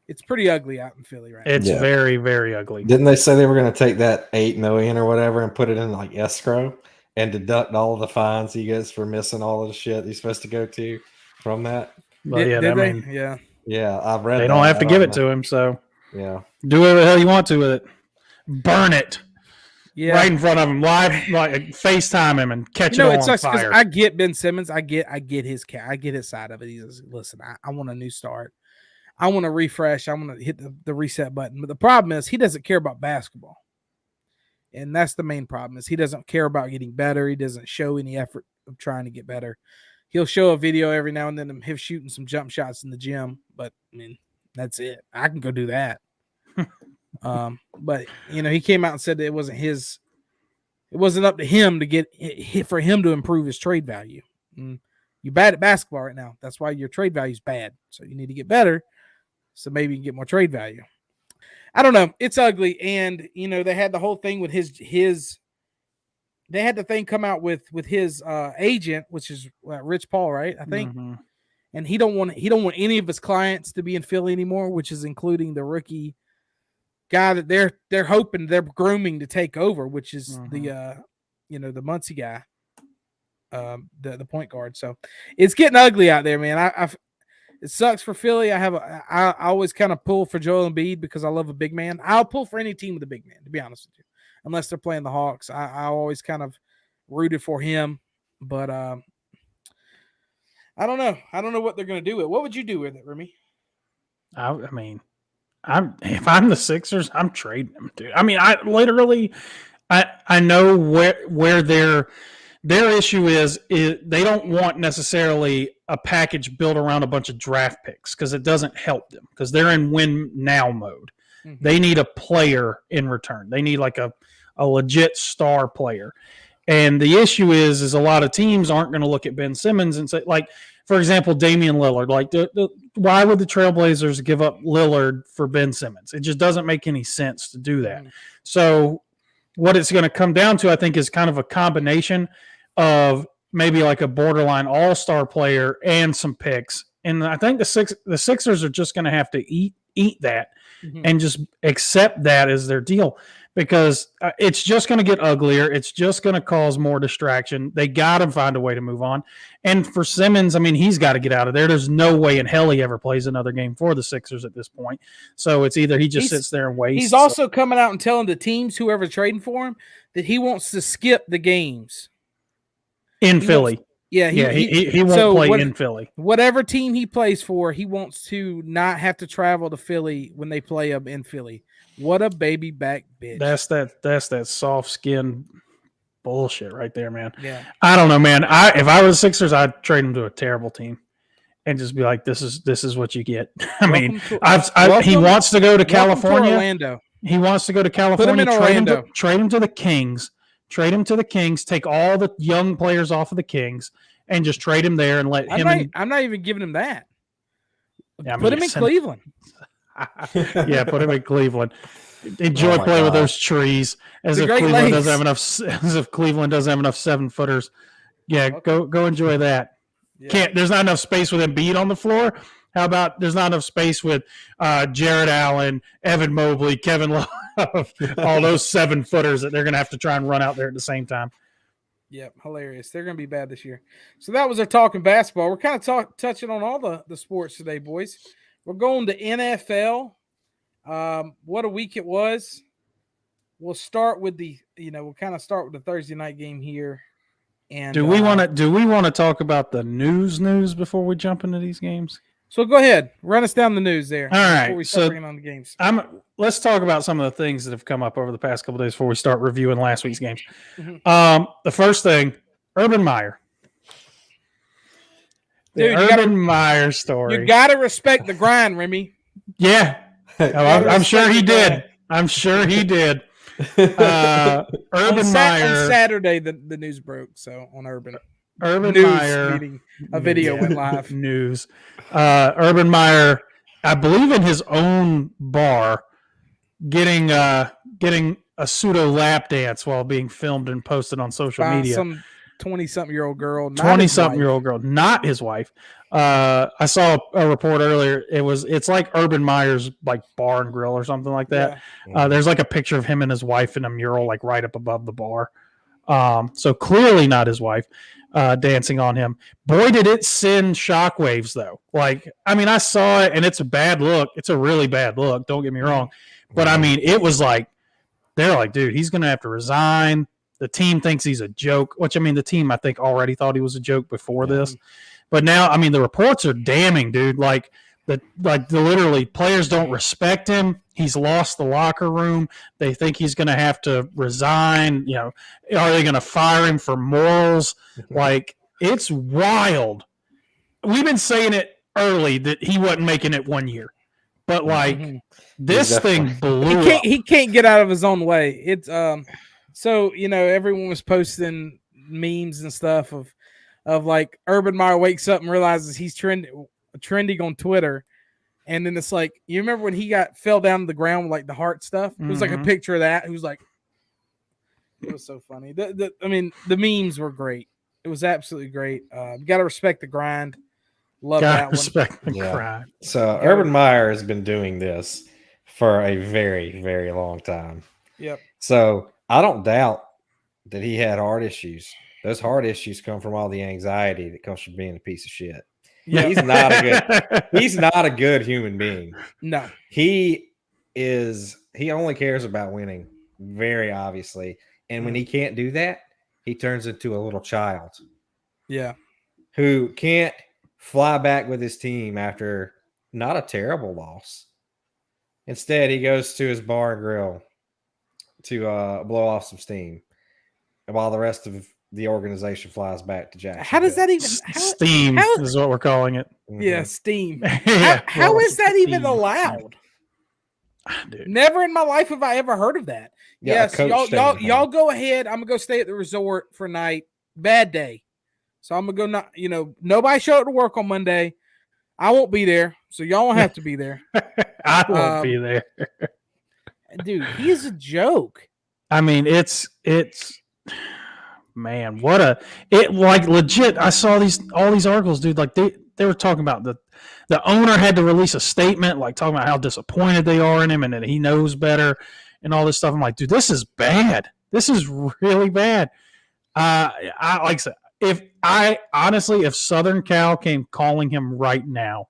It's pretty ugly out in Philly right now. It's very, very ugly. Didn't they say they were going to take that $8 million or whatever and put it in like escrow and deduct all of the fines he gets for missing all of the shit he's supposed to go to from that? Well, Did they? Yeah, I've read. They don't have to give it to him, so do whatever the hell you want to with it. Burn it. Yeah, right in front of him, live, like FaceTime him and catch it on fire. I get Ben Simmons. I get his side of it. He says, "Listen, I want a new start. I want to refresh. I want to hit the reset button." But the problem is he doesn't care about basketball. And that's the main problem is he doesn't care about getting better. He doesn't show any effort of trying to get better. He'll show a video every now and then of him shooting some jump shots in the gym. But, I mean, that's it. I can go do that. But, he came out and said that it wasn't up to him to get for him to improve his trade value. You're bad at basketball right now. That's why your trade value is bad. So you need to get better. So maybe you can get more trade value. I don't know. It's ugly. And, they had the whole thing with they had the thing come out with his agent, which is Rich Paul, right? I think. Mm-hmm. And he don't want any of his clients to be in Philly anymore, which is including the rookie guy that they're hoping they're grooming to take over, which is the Muncie guy, the point guard. So it's getting ugly out there, man. It sucks for Philly. I always kind of pull for Joel Embiid because I love a big man. I'll pull for any team with a big man, to be honest with you, unless they're playing the Hawks. I always kind of rooted for him, but I don't know. I don't know what they're going to do with it. What would you do with it, Remy? I mean, if I'm the Sixers, I'm trading them, dude. I mean, I know where their issue is they don't want necessarily a package built around a bunch of draft picks because it doesn't help them because they're in win now mode. Mm-hmm. They need a player in return. They need like a legit star player. And the issue is a lot of teams aren't going to look at Ben Simmons and say, like, for example, Damian Lillard. Like, why would the Trailblazers give up Lillard for Ben Simmons? It just doesn't make any sense to do that. So what it's going to come down to, I think, is kind of a combination of maybe like a borderline all-star player and some picks. And I think the Sixers are just going to have to eat that and just accept that as their deal, because it's just going to get uglier. It's just going to cause more distraction. They got to find a way to move on. And for Simmons, I mean, he's got to get out of there. There's no way in hell he ever plays another game for the Sixers at this point. So it's either he just sits there and waits. He's also coming out and telling the teams, whoever's trading for him, that he wants to skip the games in Philly. He won't play in Philly. Whatever team he plays for, he wants to not have to travel to Philly when they play him in Philly. What a baby back bitch. That's that soft skin bullshit right there, man. Yeah. I don't know, man. If I was Sixers, I'd trade him to a terrible team and just be like, this is what you get. I mean, he wants to go to California. Orlando. He wants to go to California. Put him in Orlando. Trade him to the Kings. Trade him to the Kings. Take all the young players off of the Kings and just trade him there and let him. I'm not even giving him that. Yeah, put him in Cleveland. Yeah, put him in Cleveland. Enjoy playing with those trees. As if Cleveland doesn't have enough. As if Cleveland doesn't have enough 7-footers. Yeah, go enjoy that. Yeah. There's not enough space with Embiid on the floor. How about there's not enough space with Jared Allen, Evan Mobley, Kevin Love, all those 7-footers that they're going to have to try and run out there at the same time. Yep, hilarious. They're going to be bad this year. So that was our talking basketball. We're kind of touching on all the sports today, boys. We're going to NFL. What a week it was. We'll start with we'll kind of start with the Thursday night game here. And do we want to talk about the news before we jump into these games? So go ahead, run us down the news there. All right, before we start bringing on the games. Let's talk about some of the things that have come up over the past couple of days before we start reviewing last week's games. The first thing, Urban Meyer. Urban Meyer story. You got to respect the grind, Remy. Yeah, I'm sure he did. I'm sure he did. Urban Meyer. On Saturday, the news broke. So on Urban news Meyer meeting, a video went live. News. Urban Meyer, I believe in his own bar, getting a pseudo lap dance while being filmed and posted on social media. Some 20-something-year-old girl. 20-something-year-old girl, not his wife. I saw a report earlier. It's like Urban Meyer's like bar and grill or something like that. Yeah. There's like a picture of him and his wife in a mural like right up above the bar. So clearly not his wife dancing on him. Boy, did it send shockwaves though. Like, I mean, I saw it and it's a bad look. It's a really bad look. Don't get me wrong. But I mean, it was like, they're like, dude, he's going to have to resign. The team thinks he's a joke, which I mean, the team I think already thought he was a joke before this. But now, I mean, the reports are damning, dude. Like literally players don't respect him. He's lost the locker room. They think he's going to have to resign. You know, are they going to fire him for morals? Like, it's wild. We've been saying it early that he wasn't making it 1 year. But like this thing blew up. He can't get out of his own way. It's so everyone was posting memes and stuff of like Urban Meyer wakes up and realizes he's trending on Twitter, and then it's like, you remember when he fell down to the ground with like the heart stuff? It was like a picture of that. It was like, it was so funny. I mean, the memes were great. It was absolutely great. You got to respect the grind. Love that respect one. The grind. So Urban Meyer has been doing this for a very, very long time. Yep. So I don't doubt that he had heart issues. Those heart issues come from all the anxiety that comes from being a piece of shit. Yeah. He's not a good human being. No. He only cares about winning, very obviously. And when he can't do that, he turns into a little child. Yeah. Who can't fly back with his team after not a terrible loss. Instead, he goes to his bar and grill to blow off some steam, while the rest of the organization flies back to Jacksonville. How does that even steam is what we're calling it? Yeah, steam. How is that even allowed? Dude. Never in my life have I ever heard of that. Yeah, yes, y'all go ahead. I'm gonna go stay at the resort for a night. Bad day, so I'm gonna go. Nobody show up to work on Monday. I won't be there, so y'all won't have to be there. I won't be there, dude. He's a joke. I mean, it's man, like legit. I saw all these articles, dude. Like they were talking about the owner had to release a statement, like talking about how disappointed they are in him and that he knows better and all this stuff. I'm like, dude, this is bad. This is really bad. I like I said, if Southern Cal came calling him right now,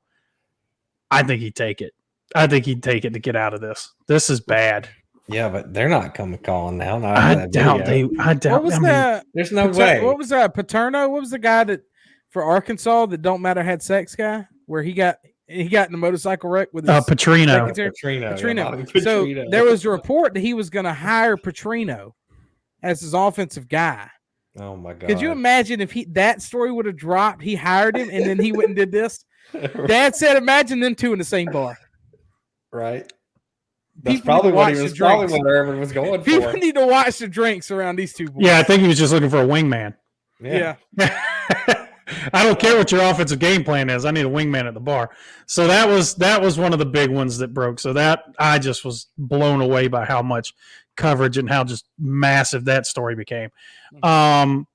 I think he'd take it. I think he'd take it to get out of this. This is bad. Yeah, but they're not coming calling now. I doubt. What was that? There's no way. What was that? Paterno? What was the guy that for Arkansas that don't matter had sex guy where he got in a motorcycle wreck with his Petrino. Petrino. So there was a report that he was going to hire Petrino as his offensive guy. Oh my God! Could you imagine if that story would have dropped? He hired him and then he went and did this. Dad said, "Imagine them two in the same bar." Right. That's probably what Urban was going for. People need to watch the drinks around these two boys. Yeah, I think he was just looking for a wingman. Yeah. I don't care what your offensive game plan is. I need a wingman at the bar. So that was one of the big ones that broke. So that I just was blown away by how much coverage and how just massive that story became. I'm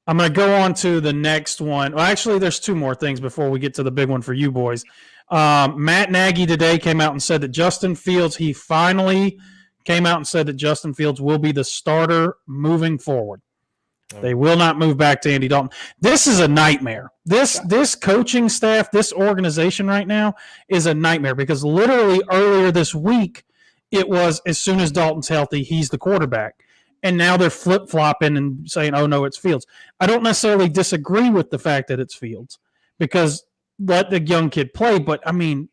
going to go on to the next one. Well, actually, there's two more things before we get to the big one for you boys. Matt Nagy today came out and said that Justin Fields, he finally came out and said that Justin Fields will be the starter moving forward. They will not move back to Andy Dalton. This is a nightmare. This coaching staff, this organization right now is a nightmare because literally earlier this week, it was as soon as Dalton's healthy, he's the quarterback. And now they're flip-flopping and saying, oh, no, it's Fields. I don't necessarily disagree with the fact that it's Fields because let the young kid play. But, I mean,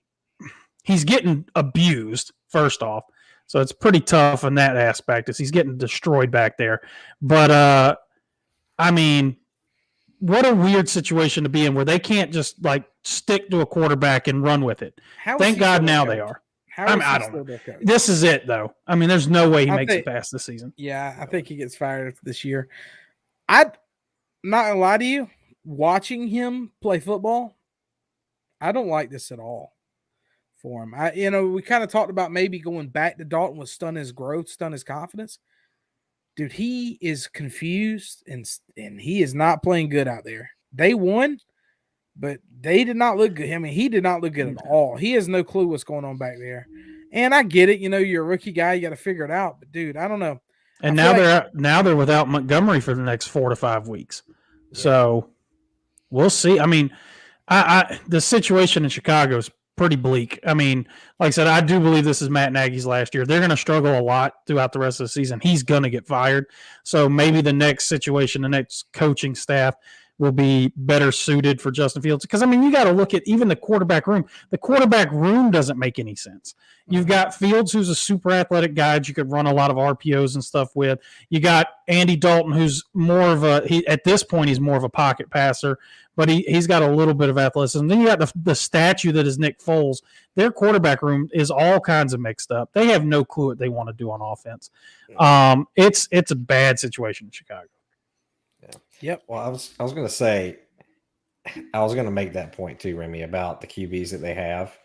he's getting abused, first off. So it's pretty tough in that aspect as he's getting destroyed back there. But, I mean, what a weird situation to be in where they can't just, like, stick to a quarterback and run with it. Thank God now they are. I don't know. This is it, though. I mean, there's no way he makes it past this season. Yeah, I think he gets fired this year. I'm not going to lie to you. Watching him play football, I don't like this at all for him. We kind of talked about maybe going back to Dalton would stun his growth, stun his confidence. Dude, he is confused and he is not playing good out there. They won, but they did not look good. I mean, he did not look good at all. He has no clue what's going on back there. And I get it. You're a rookie guy. You got to figure it out. But, dude, I don't know. And now they're without Montgomery for the next 4 to 5 weeks. Yeah. So we'll see. I mean, the situation in Chicago is pretty bleak. I mean, like I said, I do believe this is Matt Nagy's last year. They're going to struggle a lot throughout the rest of the season. He's going to get fired. So maybe the next situation, the next coaching staff will be better suited for Justin Fields. Because, I mean, you got to look at even the quarterback room. The quarterback room doesn't make any sense. You've got Fields, who's a super athletic guy that you could run a lot of RPOs and stuff with. You got Andy Dalton, who's more of at this point, he's more of a pocket passer, but he's got a little bit of athleticism. Then you got the statue that is Nick Foles. Their quarterback room is all kinds of mixed up. They have no clue what they want to do on offense. It's a bad situation in Chicago. Yeah. Yep. Well, I was going to say, I was going to make that point too, Remy, about the QBs that they have.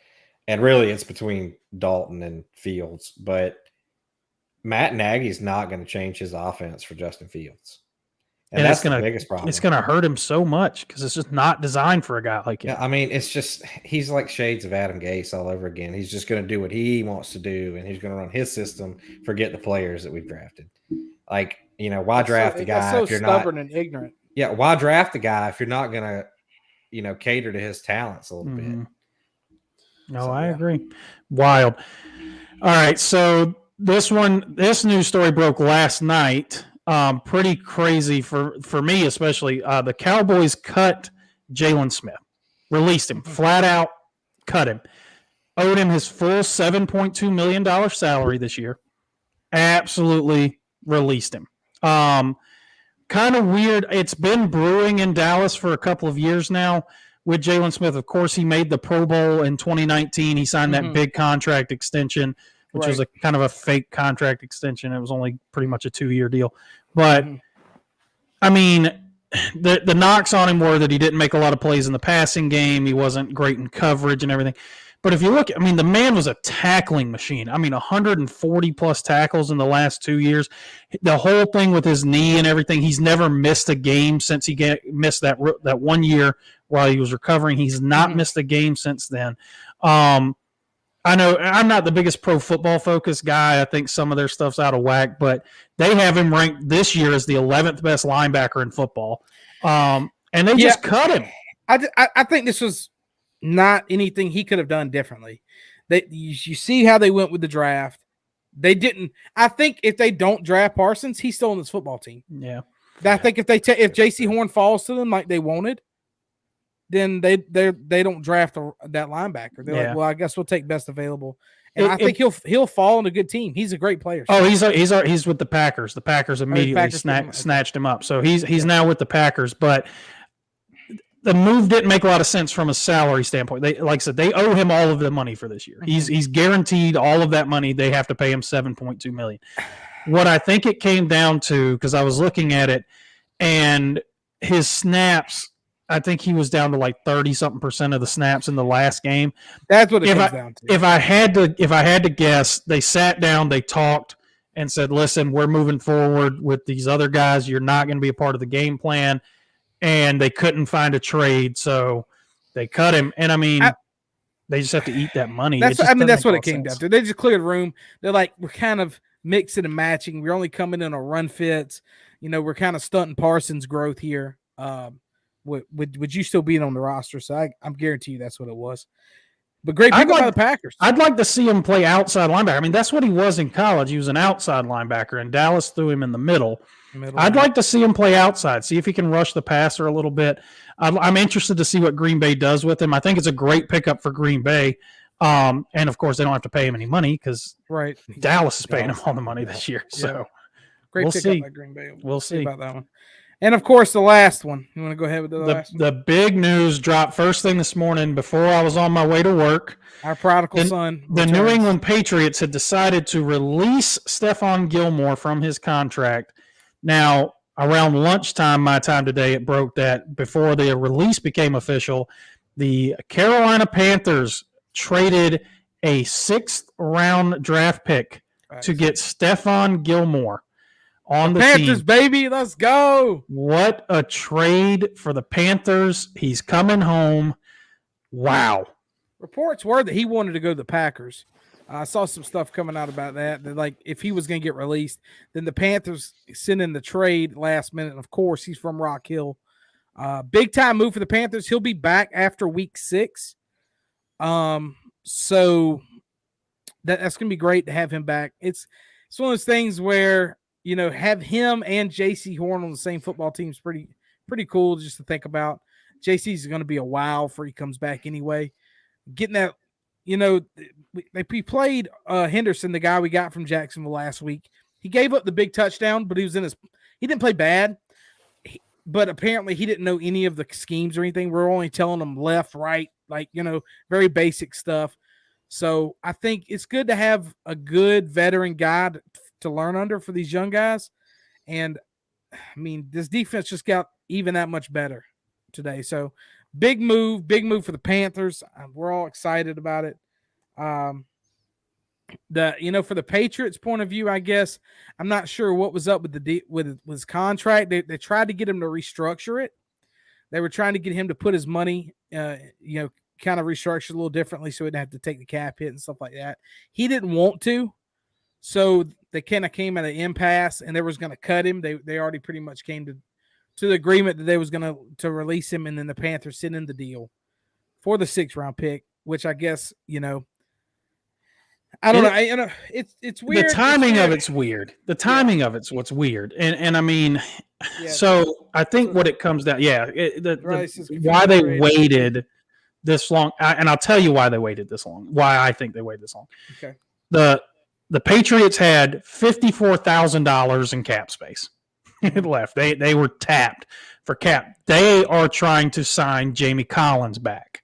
And really, it's between Dalton and Fields. But Matt Nagy's not going to change his offense for Justin Fields. And that's the biggest problem. It's going to hurt him so much because it's just not designed for a guy like him. Yeah, I mean, it's just he's like shades of Adam Gase all over again. He's just going to do what he wants to do, and he's going to run his system, forget the players that we've drafted. Like, why draft a guy if you're not stubborn and ignorant? Yeah, why draft a guy if you're not going to, cater to his talents a little bit? No, I agree. Wild. All right, so this news story broke last night. Pretty crazy for me, especially. The Cowboys cut Jalen Smith, released him, flat out cut him, owed him his full $7.2 million salary this year. Absolutely released him. Kind of weird. It's been brewing in Dallas for a couple of years now, with Jalen Smith. Of course, he made the Pro Bowl in 2019. He signed that big contract extension, which was a kind of a fake contract extension. It was only pretty much a 2-year deal. But, I mean, the knocks on him were that he didn't make a lot of plays in the passing game. He wasn't great in coverage and everything. But if you look, I mean, the man was a tackling machine. I mean, 140-plus tackles in the last 2 years. The whole thing with his knee and everything, he's never missed a game since he missed that 1 year while he was recovering. He's not missed a game since then. I know I'm not the biggest pro football focused guy. I think some of their stuff's out of whack, but they have him ranked this year as the 11th best linebacker in football. And they just cut him. I think this was not anything he could have done differently. You see how they went with the draft. They didn't. I think if they don't draft Parsons, he's still on this football team. Yeah. I think if J.C. Horn falls to them like they wanted, then they don't draft that linebacker. They're like, well, I guess we'll take best available. And I think he'll fall on a good team. He's a great player. Oh, he's with the Packers. The Packers immediately snatched him up. So he's now with the Packers, but the move didn't make a lot of sense from a salary standpoint. Like I said, they owe him all of the money for this year. He's guaranteed all of that money. They have to pay him $7.2 million. What I think it came down to, because I was looking at it, and his snaps, I think he was down to like 30-something% of the snaps in the last game. That's what it comes down to. If I had to guess, they sat down, they talked, and said, "Listen, we're moving forward with these other guys. You're not going to be a part of the game plan." And they couldn't find a trade, so they cut him. And I mean, they just have to eat that money. That's what it came down to. They just cleared room. They're like, we're kind of mixing and matching. We're only coming in on run fits. We're kind of stunting Parsons' growth here. Would you still be on the roster? So I'm guarantee you that's what it was. But great pick by the Packers. I'd like to see him play outside linebacker. I mean, that's what he was in college. He was an outside linebacker, and Dallas threw him in the middle. I'd like to see him play outside, see if he can rush the passer a little bit. I'm interested to see what Green Bay does with him. I think it's a great pickup for Green Bay. And, of course, they don't have to pay him any money because Dallas is paying him all the money this year. So great pickup by Green Bay. We'll see about that one. And, of course, the last one. You want to go ahead with the last one? The big news dropped first thing this morning before I was on my way to work. Our prodigal son. The New England Patriots had decided to release Stephon Gilmore from his contract. Now, around lunchtime, my time today, it broke that before the release became official, the Carolina Panthers traded a 6th-round draft pick to get Stephon Gilmore on the Panthers, team. Baby, let's go. What a trade for the Panthers. He's coming home. Wow. Reports were that he wanted to go to the Packers. I saw some stuff coming out about that like if he was going to get released, then the Panthers sent in the trade last minute. And of course, he's from Rock Hill. Big time move for the Panthers. He'll be back after week 6. So that's going to be great to have him back. It's one of those things where, have him and J.C. Horn on the same football team is pretty cool just to think about. J.C.'s going to be a while before he comes back anyway. Getting that, we played Henderson, the guy we got from Jacksonville last week. He gave up the big touchdown, but he didn't play bad. But apparently he didn't know any of the schemes or anything. We're only telling him left, right, very basic stuff. So I think it's good to have a good veteran guy to learn under for these young guys. And I mean, this defense just got even that much better today. So big move for the Panthers. We're all excited about it. For the Patriots point of view, I guess I'm not sure what was up with his contract. They tried to get him to restructure it. They were trying to get him to put his money, kind of restructure a little differently so he didn't have to take the cap hit and stuff like that. He didn't want to, so they kind of came at an impasse, and they was going to cut him. They already pretty much came to the agreement that they was going to release him, and then the Panthers sent in the deal for the 6th-round pick, which I guess, I don't know. It's weird. The timing of it's weird. The timing of it's what's weird. And I mean, so I think what it comes down, why they waited this long, and I'll tell you why they waited this long, why I think they waited this long. Okay. The Patriots had $54,000 in cap space. left. They were tapped for cap. They are trying to sign Jamie Collins back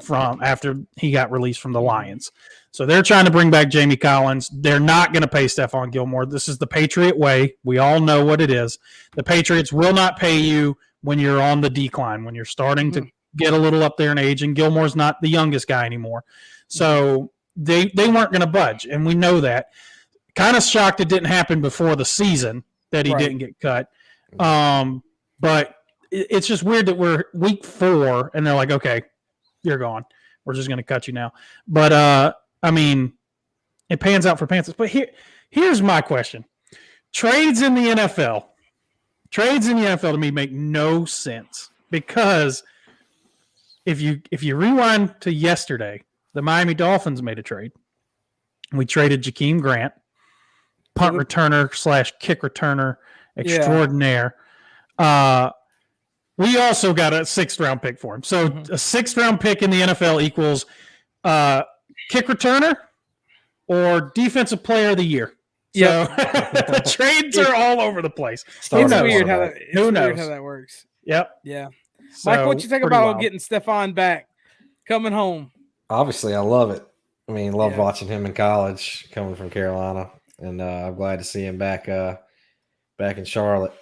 from after he got released from the Lions. So they're trying to bring back Jamie Collins. They're not going to pay Stephon Gilmore. This is the Patriot way. We all know what it is. The Patriots will not pay you when you're on the decline, when you're starting to get a little up there in age, and Gilmore's not the youngest guy anymore. So they weren't going to budge, and we know that. Kind of shocked it didn't happen before the season that he didn't get cut. But it's just weird that we're week 4, and they're like, okay, you're gone. We're just going to cut you now. But, I mean, it pans out for Panthers. But here's my question. Trades in the NFL to me make no sense, because if you rewind to yesterday, the Miami Dolphins made a trade. We traded Jakeem Grant, punt returner / kick returner extraordinaire. We also got a 6th-round pick for him. So a 6th-round pick in the NFL equals kick returner or defensive player of the year. So the trades are all over the place. It's weird how that works. Yep. Yeah. So, Mike, what you think about getting Stephon back, coming home? Obviously, I love it. I mean, loved watching him in college, coming from Carolina, and I'm glad to see him back in Charlotte,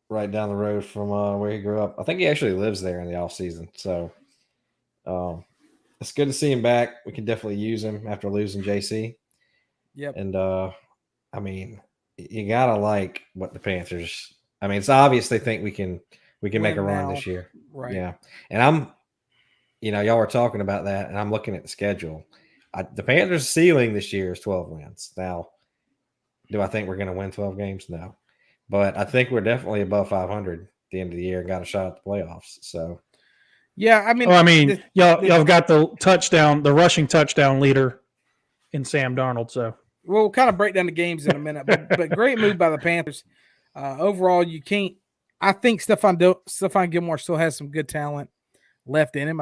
right down the road from where he grew up. I think he actually lives there in the off season. So it's good to see him back. We can definitely use him after losing JC. Yep. And I mean, you gotta like what the Panthers. I mean, it's obvious they think we can make a run this year. Right. Yeah. And y'all were talking about that, and I'm looking at the schedule. The Panthers' ceiling this year is 12 wins. Now, do I think we're going to win 12 games? No. But I think we're definitely above 500 at the end of the year and got a shot at the playoffs. So, yeah, I mean, y'all got the rushing touchdown leader in Sam Darnold. So we'll kind of break down the games in a minute, but great move by the Panthers. Overall, you can't. I think Stephon Gilmore still has some good talent left in him.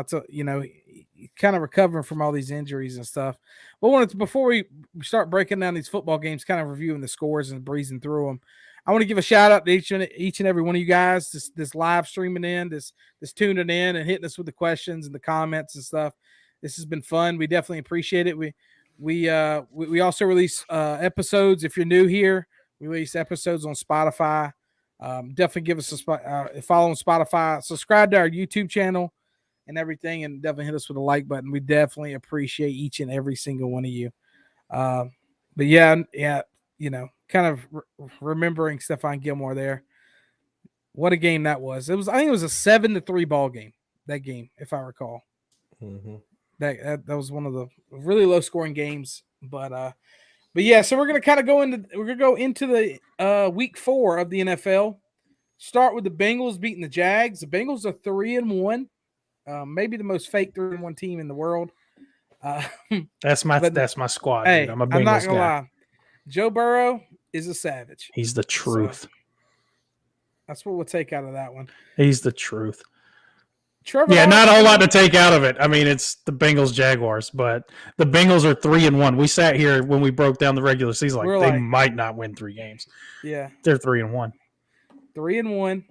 He's kind of recovering from all these injuries and stuff. But before we start breaking down these football games, kind of reviewing the scores and breezing through them, I want to give a shout out to each and every one of you guys. This live streaming in, this tuning in and hitting us with the questions and the comments and stuff. This has been fun. We definitely appreciate it. We also release episodes. If you're new here, we release episodes on Spotify. Definitely give us a follow on Spotify. Subscribe to our YouTube channel and everything, and definitely hit us with a like button. We definitely appreciate each and every single one of you. But kind of remembering Stephon Gilmore there. What a game that was. I think it was a 7-3 ball game. That game, if I recall. Mm-hmm. That was one of the really low scoring games. But yeah, so we're gonna go into the week 4 of the NFL. Start with the Bengals beating the Jags. The Bengals are 3-1. Maybe the most fake 3-1 team in the world. That's my squad. Hey, dude. I'm a Bengals not gonna guy. lie. Joe Burrow is a savage. He's the truth. So, that's what we'll take out of that one. He's the truth. Trevor, not a whole lot to take out of it. I mean, it's the Bengals Jaguars, but the Bengals are 3-1. We sat here when we broke down the regular season, they might not win 3 games. Yeah, they're 3-1. 3-1.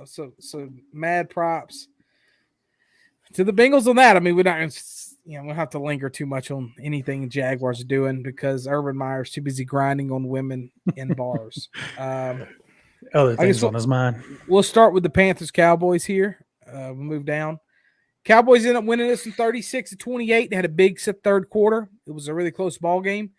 So mad props to the Bengals on that. I mean, we're not going to, we'll have to linger too much on anything Jaguars are doing because Urban Meyer's too busy grinding on women in bars. Other things on his mind. We'll start with the Panthers Cowboys here. We'll move down. Cowboys ended up winning this in 36-28. They had a big third quarter. It was a really close ball game.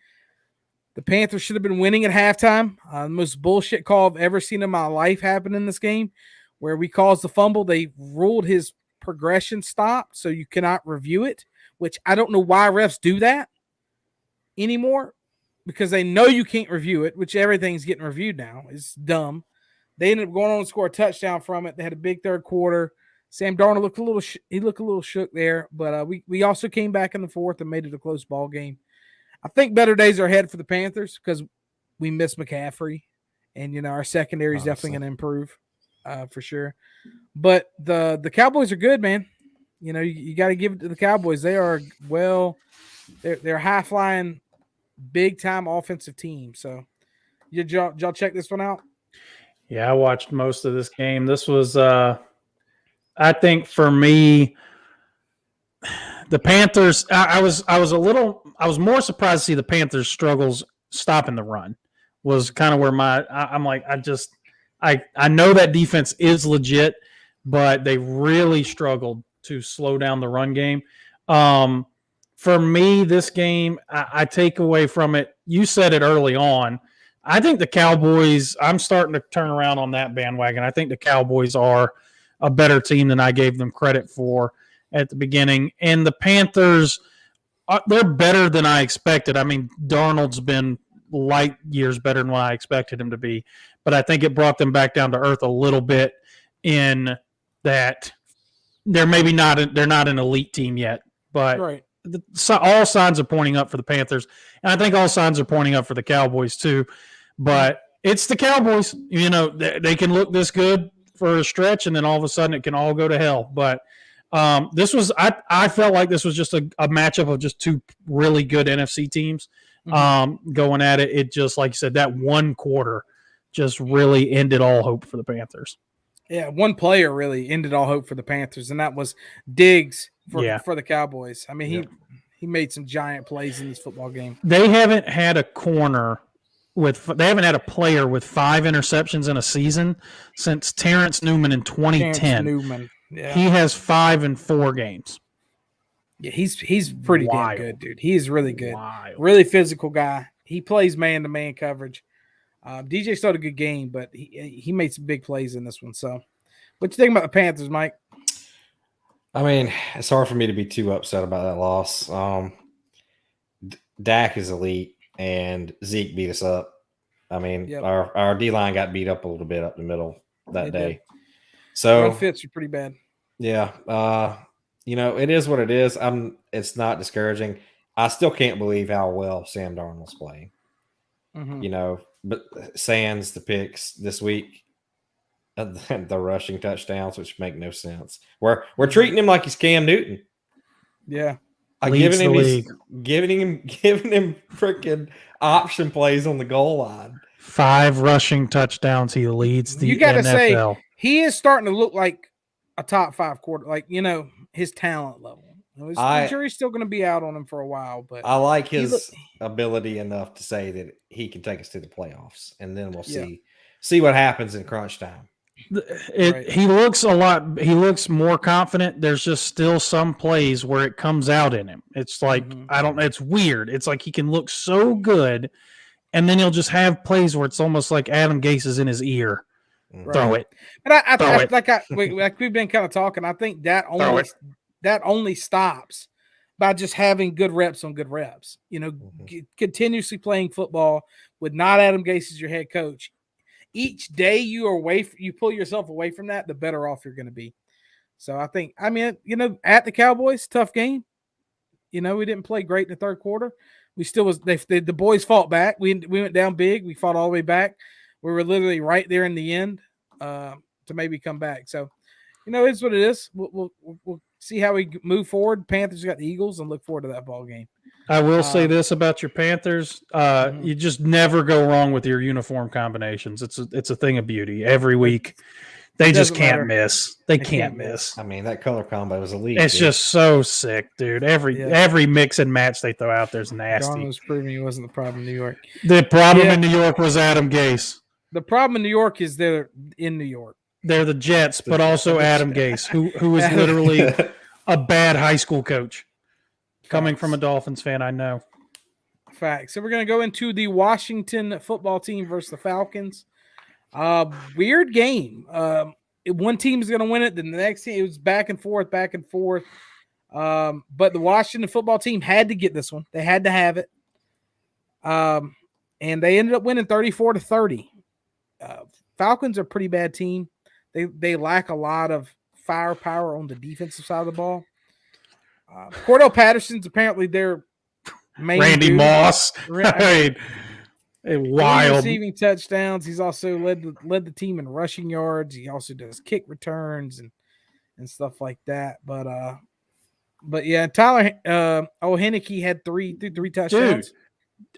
The Panthers should have been winning at halftime. The most bullshit call I've ever seen in my life happen in this game, where we caused the fumble. They ruled his progression stopped, so you cannot review it, which I don't know why refs do that anymore, because they know you can't review it, which everything's getting reviewed now. It's dumb. They ended up going on to score a touchdown from it. They had a big third quarter. Sam Darnold looked a little shook there, but we also came back in the fourth and made it a close ball game. I think better days are ahead for the Panthers because we miss McCaffrey, and our secondary is definitely going to improve for sure. But the Cowboys are good, man. You got to give it to the Cowboys. They are they're high flying, big time offensive team. So y'all check this one out. Yeah, I watched most of this game. This was, I think for me, the Panthers. I was more surprised to see the Panthers' struggles stopping the run. Was kind of where I'm like, I know that defense is legit, but they really struggled to slow down the run game. For me, this game, I take away from it. You said it early on. I think the Cowboys, I'm starting to turn around on that bandwagon. I think the Cowboys are a better team than I gave them credit for at the beginning. And the Panthers, they're better than I expected. I mean, Darnold's been light years better than what I expected him to be. But I think it brought them back down to earth a little bit in that they're not an elite team yet. But right. All signs are pointing up for the Panthers. And I think all signs are pointing up for the Cowboys too. But it's the Cowboys. You know, they can look this good for a stretch, and then all of a sudden it can all go to hell. But this was I felt like this was just a matchup of just two really good NFC teams going at it. It just, like you said, that one quarter just really ended all hope for the Panthers. Yeah, one player really ended all hope for the Panthers, and that was Diggs for the Cowboys. I mean, he made some giant plays in this football game. They haven't had a player with 5 interceptions in a season since Terrence Newman in 2010. He has 5 in 4 games. Yeah, he's pretty damn good, dude. He is really good. Wild. Really physical guy. He plays man-to-man coverage. DJ still had a good game, but he made some big plays in this one. So, what you think about the Panthers, Mike? I mean, it's hard for me to be too upset about that loss. Dak is elite, and Zeke beat us up. I mean, our D-line got beat up a little bit up the middle that day. So run fits are pretty bad. Yeah. You know, it is what it is. It's not discouraging. I still can't believe how well Sam Darnold's playing. Mm-hmm. You know, but sans the picks this week, the rushing touchdowns, which make no sense. We're treating him like he's Cam Newton. Yeah. Giving him freaking option plays on the goal line. 5 rushing touchdowns. He leads the NFL. You got to say, he is starting to look like a top 5 quarter, like, you know, his talent level. I'm sure he's still going to be out on him for a while, but I like his ability enough to say that he can take us to the playoffs, and then we'll see what happens in crunch time. He looks more confident. There's just still some plays where it comes out in him. It's like, it's weird. It's like he can look so good, and then he'll just have plays where it's almost like Adam Gase is in his ear. Right. Throw it. And like we've been kind of talking, I think that only stops by just having good reps on good reps. You know, continuously playing football with not Adam Gase as your head coach. Each day you pull yourself away from that, the better off you're going to be. So I mean, you know, at the Cowboys, tough game. You know, we didn't play great in the third quarter. We still the boys fought back. We went down big. We fought all the way back. We were literally right there in the end to maybe come back. So, you know, it's what it is. We'll see how we move forward. Panthers got the Eagles, and look forward to that ball game. I will say this about your Panthers: you just never go wrong with your uniform combinations. It's a thing of beauty. Every week, they just can't miss. They can't miss. I mean, that color combo is elite. It's just so sick, dude. Every mix and match they throw out there is nasty. Darnold was proving he wasn't the problem in New York. The problem in New York was Adam Gase. The problem in New York is they're in New York. They're the Jets, but also Adam Gase, who is literally a bad high school coach. Coming from a Dolphins fan, I know. Facts. So we're going to go into the Washington football team versus the Falcons. Weird game. One team is going to win it, then the next team, it was back and forth. But the Washington football team had to get this one. They had to have it. And they ended up winning 34-30. Falcons are a pretty bad team. They lack a lot of firepower on the defensive side of the ball. Cordell Patterson's apparently their main Randy dude. Moss. Wild. Receiving touchdowns. He's also led the team in rushing yards. He also does kick returns and stuff like that. But yeah, Tyler Heineke had three touchdowns.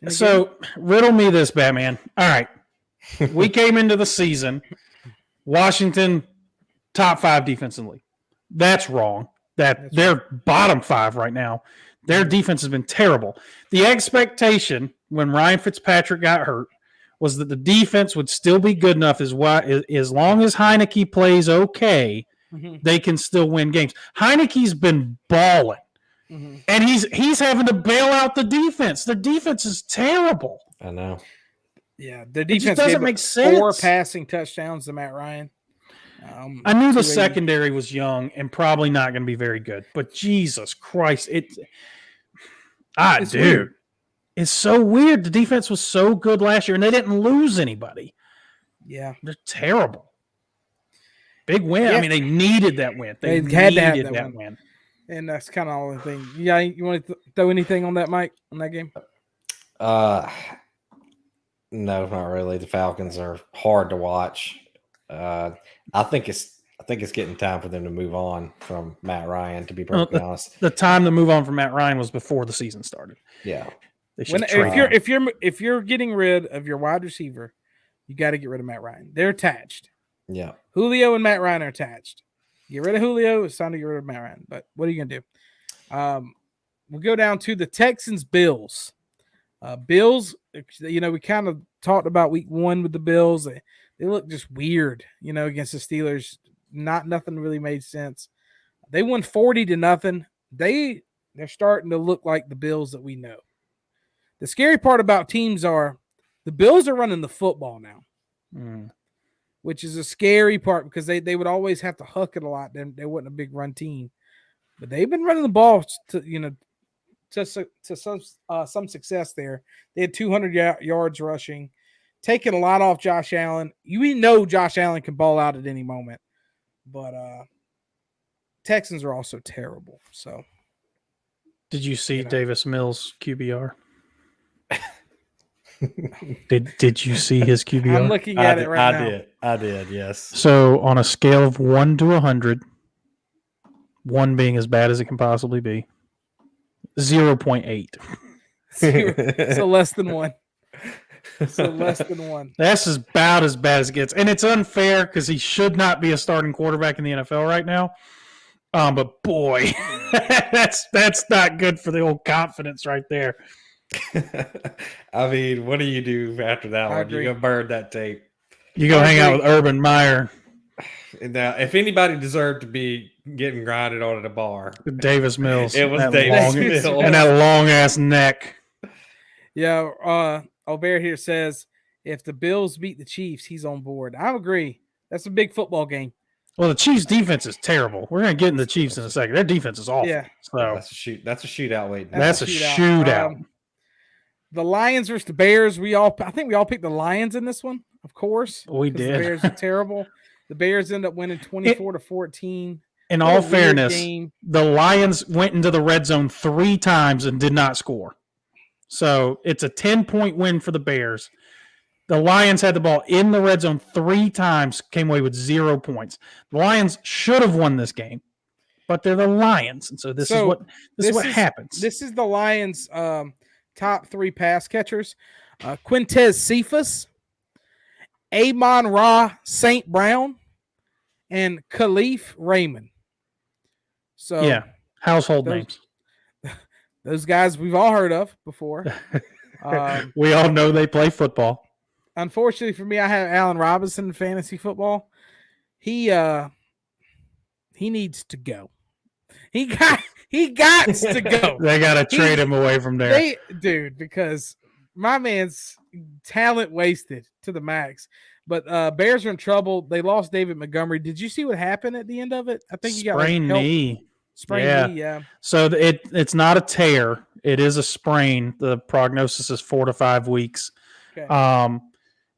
Dude, so riddle me this, Batman. All right. We came into the season, Washington top 5 defense in the league. That's wrong. They're bottom 5 right now. Their defense has been terrible. The expectation when Ryan Fitzpatrick got hurt was that the defense would still be good enough as long as Heineke plays okay, they can still win games. Heineke's been balling, and he's having to bail out the defense. Their defense is terrible. I know. Yeah, the defense doesn't make sense. 4 passing touchdowns to Matt Ryan. I knew the secondary was young and probably not going to be very good, but Jesus Christ, it's weird. It's so weird. The defense was so good last year, and they didn't lose anybody. Yeah, they're terrible. Big win. Yeah. I mean, they needed that win. They had to have that win. And that's kind of all the thing. Yeah, you want to throw anything on that, Mike, on that game? No, not really. The Falcons are hard to watch. I think it's getting time for them to move on from Matt Ryan, to be perfectly honest. The time to move on from Matt Ryan was before the season started. Yeah. If you're getting rid of your wide receiver, you got to get rid of Matt Ryan. They're attached. Yeah. Julio and Matt Ryan are attached. Get rid of Julio, it's time to get rid of Matt Ryan. But what are you gonna do? We'll go down to the Texans Bills. Bills, we kind of talked about week 1 with the Bills. They look just weird, against the Steelers. Nothing really made sense. They won 40-0. They're starting to look like the Bills that we know. The scary part about teams are the Bills are running the football now, which is a scary part because they would always have to huck it a lot. Then they wasn't a big run team, but they've been running the ball to some success there. They had 200 yards rushing, taking a lot off Josh Allen. We know Josh Allen can ball out at any moment, but Texans are also terrible. So, did you see Davis Mills' QBR? Did you see his QBR? I'm looking at it right now. I did, yes. So on a scale of 1 to 100, 1 being as bad as it can possibly be, 0.8. So less than 1. So less than 1. That's about as bad as it gets. And it's unfair because he should not be a starting quarterback in the NFL right now. But boy, that's not good for the old confidence right there. I mean, what do you do after that one? You go burn that tape. You go hang out with Urban Meyer. Now, if anybody deserved to be getting grinded on at a bar, Davis Mills. It was Davis Mills. And that long ass neck. Yeah, Albert here says if the Bills beat the Chiefs, he's on board. I agree. That's a big football game. Well, the Chiefs' defense is terrible. We're going to get into the Chiefs in a second. Their defense is awful. Yeah. So that's a shootout waiting. That's a shootout. The Lions versus the Bears. I think we all picked the Lions in this one, of course. We did. The Bears are terrible. The Bears end up winning 24-14. In all fairness, the Lions went into the red zone 3 times and did not score. So it's a 10-point win for the Bears. The Lions had the ball in the red zone 3 times, came away with 0 points. The Lions should have won this game, but they're the Lions, and so this is what happens. This is the Lions' top 3 pass catchers: Quintez Cephas, Amon-Ra St. Brown, and Khalif Raymond. So yeah, household names. Those guys we've all heard of before. We all know they play football. Unfortunately for me, I have Allen Robinson in fantasy football. He needs to go. He got to go. They got to trade him away from there. Because my man's talent wasted to the max. But Bears are in trouble. They lost David Montgomery. Did you see what happened at the end of it? I think he got sprained knee. Sprained knee, yeah. So it's not a tear. It is a sprain. The prognosis is 4 to 5 weeks. Okay.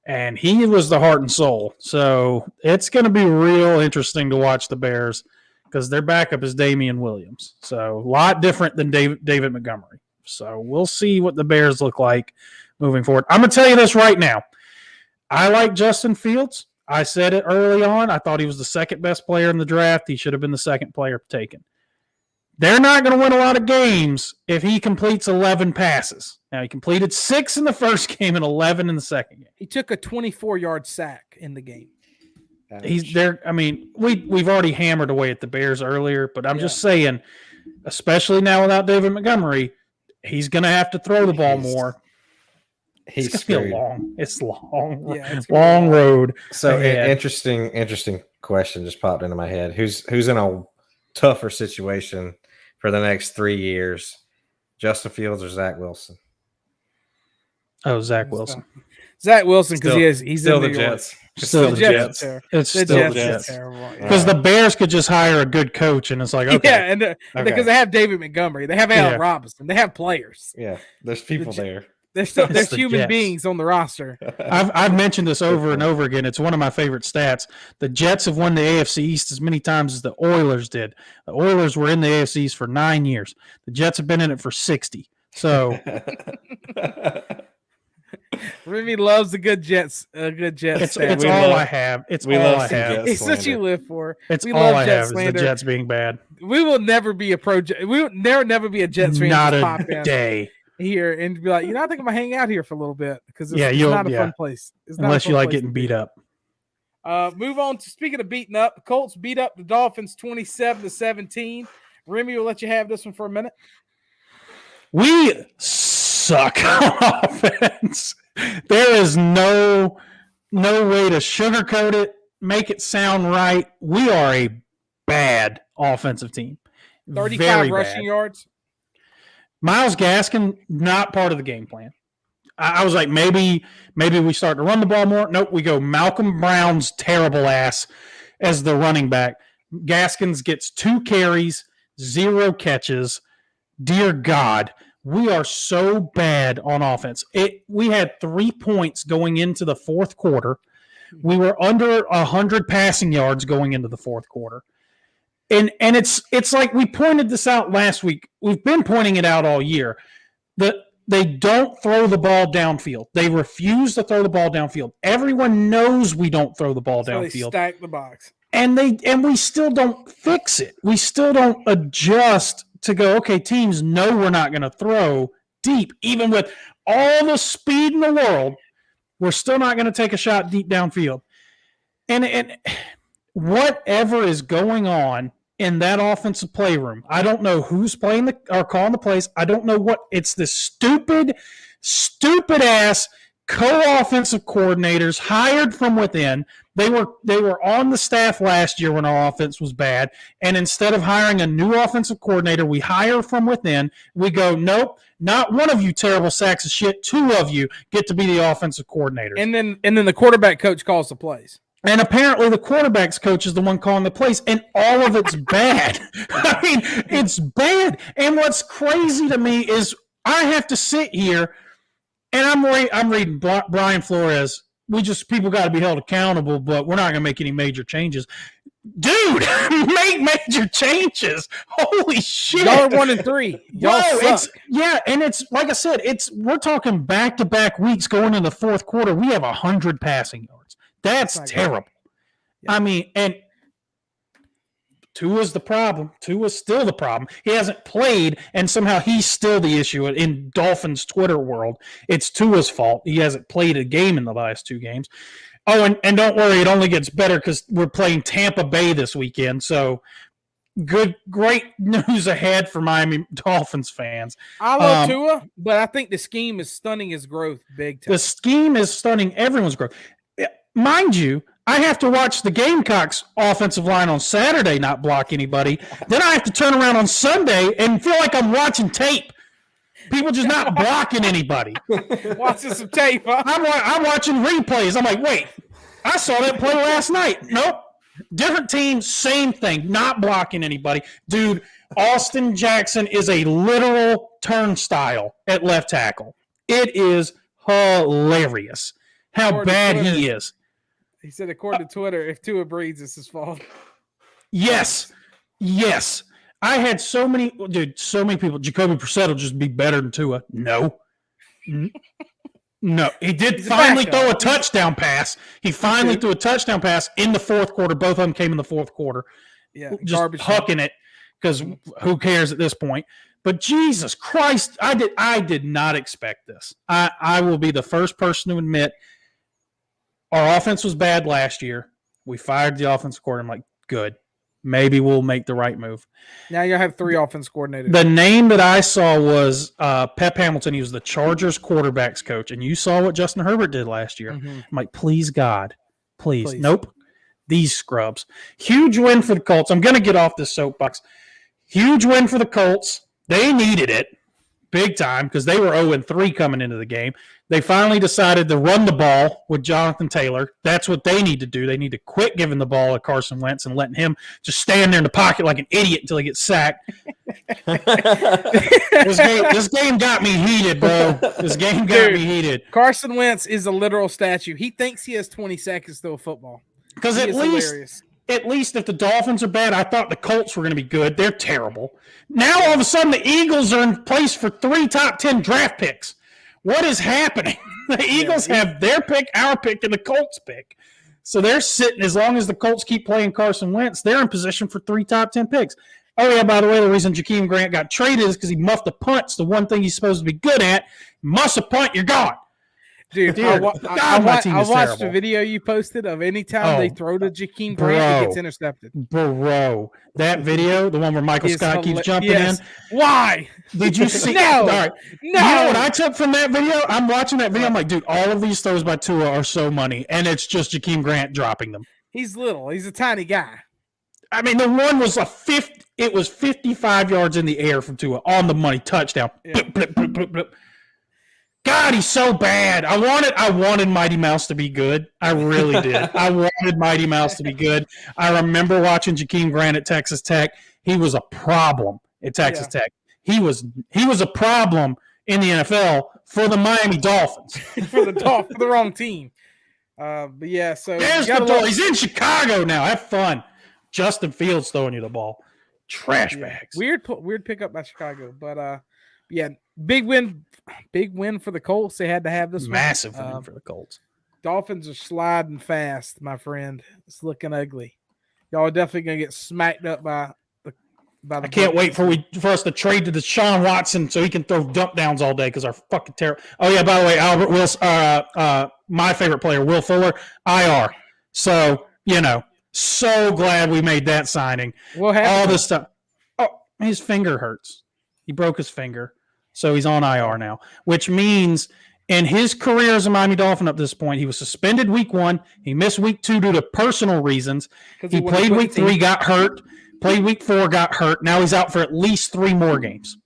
And he was the heart and soul. So it's going to be real interesting to watch the Bears because their backup is Damian Williams. So a lot different than David Montgomery. So we'll see what the Bears look like moving forward. I'm going to tell you this right now. I like Justin Fields. I said it early on. I thought he was the second best player in the draft. He should have been the second player taken. They're not going to win a lot of games if he completes 11 passes. Now, he completed 6 in the first game and 11 in the second game. He took a 24-yard sack in the game. He's there. I mean, we've already hammered away at the Bears earlier, but I'm just saying, especially now without David Montgomery, he's going to have to throw the ball more. He's it's going to be long. It's long. Yeah, it's long road. So interesting question just popped into my head. Who's in a tougher situation for the next 3 years? Justin Fields or Zach Wilson? Oh, Zach Wilson. Zach Wilson, because he's still in the Jets. Still the Jets. It's still the Jets. Because the Bears could just hire a good coach, and it's like, okay. Yeah, and because they have David Montgomery. They have Allen Robinson. They have players. Yeah, there's people there. There's human beings on the roster. I've mentioned this over and over again. It's one of my favorite stats. The Jets have won the AFC East as many times as the Oilers did. The Oilers were in the AFC East for 9 years. The Jets have been in it for 60. So Remy loves a good Jets. It's all I have. It's all I have. It's what you live for. It's all I have is the Jets being bad. We will never be we will never be a Jets fan. Not a day. Here and be like, I think I'm gonna hang out here for a little bit because it's not a fun place. Unless you like getting beat up. Move on to speaking of beating up. The Colts beat up the Dolphins 27-17. Remy, will let you have this one for a minute. We suck on offense. There is no way to sugarcoat it, make it sound right. We are a bad offensive team. 35 rushing yards. Myles Gaskin, not part of the game plan. I was like, maybe we start to run the ball more. Nope, we go Malcolm Brown's terrible ass as the running back. Gaskins gets 2 carries, 0 catches. Dear God, we are so bad on offense. We had 3 points going into the fourth quarter. We were under 100 passing yards going into the fourth quarter. And it's like we pointed this out last week. We've been pointing it out all year. They don't throw the ball downfield. They refuse to throw the ball downfield. Everyone knows we don't throw the ball downfield. They stack the box. And we still don't fix it. We still don't adjust to go, okay, teams know we're not going to throw deep. Even with all the speed in the world, we're still not going to take a shot deep downfield. And whatever is going on in that offensive playroom, I don't know who's playing or calling the plays. I don't know what it's this stupid ass co-offensive coordinators hired from within. They were on the staff last year when our offense was bad, and instead of hiring a new offensive coordinator, we hire from within. We go, nope, not one of you terrible sacks of shit. 2 of you get to be the offensive coordinators. And then the quarterback coach calls the plays. And apparently the quarterback's coach is the one calling the plays, and all of it's bad. I mean, it's bad. And what's crazy to me is I have to sit here, and I'm reading Brian Flores. People got to be held accountable, but we're not going to make any major changes. Dude, make major changes. Holy shit. Y'all are 1-3. Y'all suck. And it's like I said, we're talking back-to-back weeks going into the fourth quarter. We have 100 passing yards. That's terrible. Yeah. I mean, and Tua's the problem. Tua's still the problem. He hasn't played, and somehow he's still the issue in Dolphins Twitter world. It's Tua's fault. He hasn't played a game in the last 2 games. Oh, and don't worry, it only gets better because we're playing Tampa Bay this weekend. So great news ahead for Miami Dolphins fans. I love Tua, but I think the scheme is stunning his growth big time. The scheme is stunning everyone's growth. Mind you, I have to watch the Gamecocks offensive line on Saturday not block anybody. Then I have to turn around on Sunday and feel like I'm watching tape. People just not blocking anybody. Watching some tape, huh? I'm watching replays. I'm like, wait, I saw that play last night. Nope. Different team, same thing. Not blocking anybody. Dude, Austin Jackson is a literal turnstile at left tackle. It is hilarious how bad he is. He said, according to Twitter, if Tua breeds, it's his fault. Yes. I had so many people. Jacoby Brissett will just be better than Tua. No. He did finally throw a touchdown pass. He finally threw a touchdown pass in the fourth quarter. Both of them came in the fourth quarter. Yeah, just hucking it. because who cares at this point? But Jesus Christ, I did not expect this. I will be the first person to admit our offense was bad last year. We fired the offensive coordinator. I'm like, good. Maybe we'll make the right move. Now you'll have 3 offense coordinators. The name that I saw was Pep Hamilton. He was the Chargers quarterbacks coach. And you saw what Justin Herbert did last year. I'm like, please, God. Please. Nope. These scrubs. Huge win for the Colts. I'm going to get off this soapbox. Huge win for the Colts. They needed it big time because they were 0-3 coming into the game. They finally decided to run the ball with Jonathan Taylor. That's what they need to do. They need to quit giving the ball to Carson Wentz and letting him just stand there in the pocket like an idiot until he gets sacked. This game got me heated, bro. This game got me heated. Carson Wentz is a literal statue. He thinks he has 20 seconds to throw a football. Because at least if the Dolphins are bad, I thought the Colts were going to be good. They're terrible. Now all of a sudden the Eagles are in place for 3 top 10 draft picks. What is happening? The Eagles have their pick, our pick, and the Colts pick. So they're sitting, as long as the Colts keep playing Carson Wentz, they're in position for 3 top 10 picks. Oh, yeah, by the way, the reason Jakeem Grant got traded is because he muffed a punt. It's the one thing he's supposed to be good at. Muff a punt, you're gone. Dude, I watched the video you posted of any time they throw to Jakeem Grant, it gets intercepted. Bro, that video, the one where Michael Scott keeps jumping in. Why? Did you see? No. All right. No. You know what I took from that video? I'm watching that video. I'm like, dude, all of these throws by Tua are so money, and it's just Jakeem Grant dropping them. He's little. He's a tiny guy. I mean, the one was it was 55 yards in the air from Tua on the money touchdown. Yeah. Blip, blip, blip, blip, blip. God, he's so bad. I wanted Mighty Mouse to be good. I really did. I wanted Mighty Mouse to be good. I remember watching Jakeem Grant at Texas Tech. He was a problem at Texas Tech. He was a problem in the NFL for the Miami Dolphins. for the wrong team. But yeah, so there's the ball. He's in Chicago now. Have fun. Justin Fields throwing you the ball. Trash bags. Weird pickup by Chicago, but yeah, big win for the Colts. They had to have this massive win for the Colts. Dolphins are sliding fast, my friend. It's looking ugly. Y'all are definitely gonna get smacked up by the. I can't wait for us to trade to Deshaun Watson so he can throw dump downs all day because our fucking terrible. Oh yeah, by the way, Albert Wilson, my favorite player, Will Fuller, IR. So so glad we made that signing. What happened? All this stuff. Oh, his finger hurts. He broke his finger. So he's on IR now, which means in his career as a Miami Dolphin up to this point, he was suspended week 1. He missed week 2 due to personal reasons. He played week 3, got hurt. Played week 4, got hurt. Now he's out for at least 3 more games.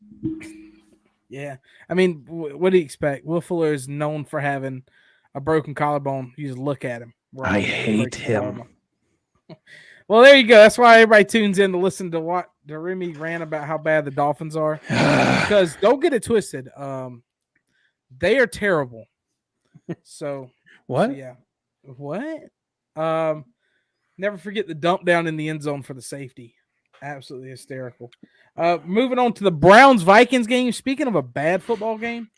Yeah. I mean, what do you expect? Will Fuller is known for having a broken collarbone. You just look at him. I hate him. Well, there you go. That's why everybody tunes in to listen to what Remy ran about how bad the Dolphins are. Because don't get it twisted. They are terrible. So what? So yeah. What? Never forget the dump down in the end zone for the safety. Absolutely hysterical. Moving on to the Browns-Vikings game. Speaking of a bad football game,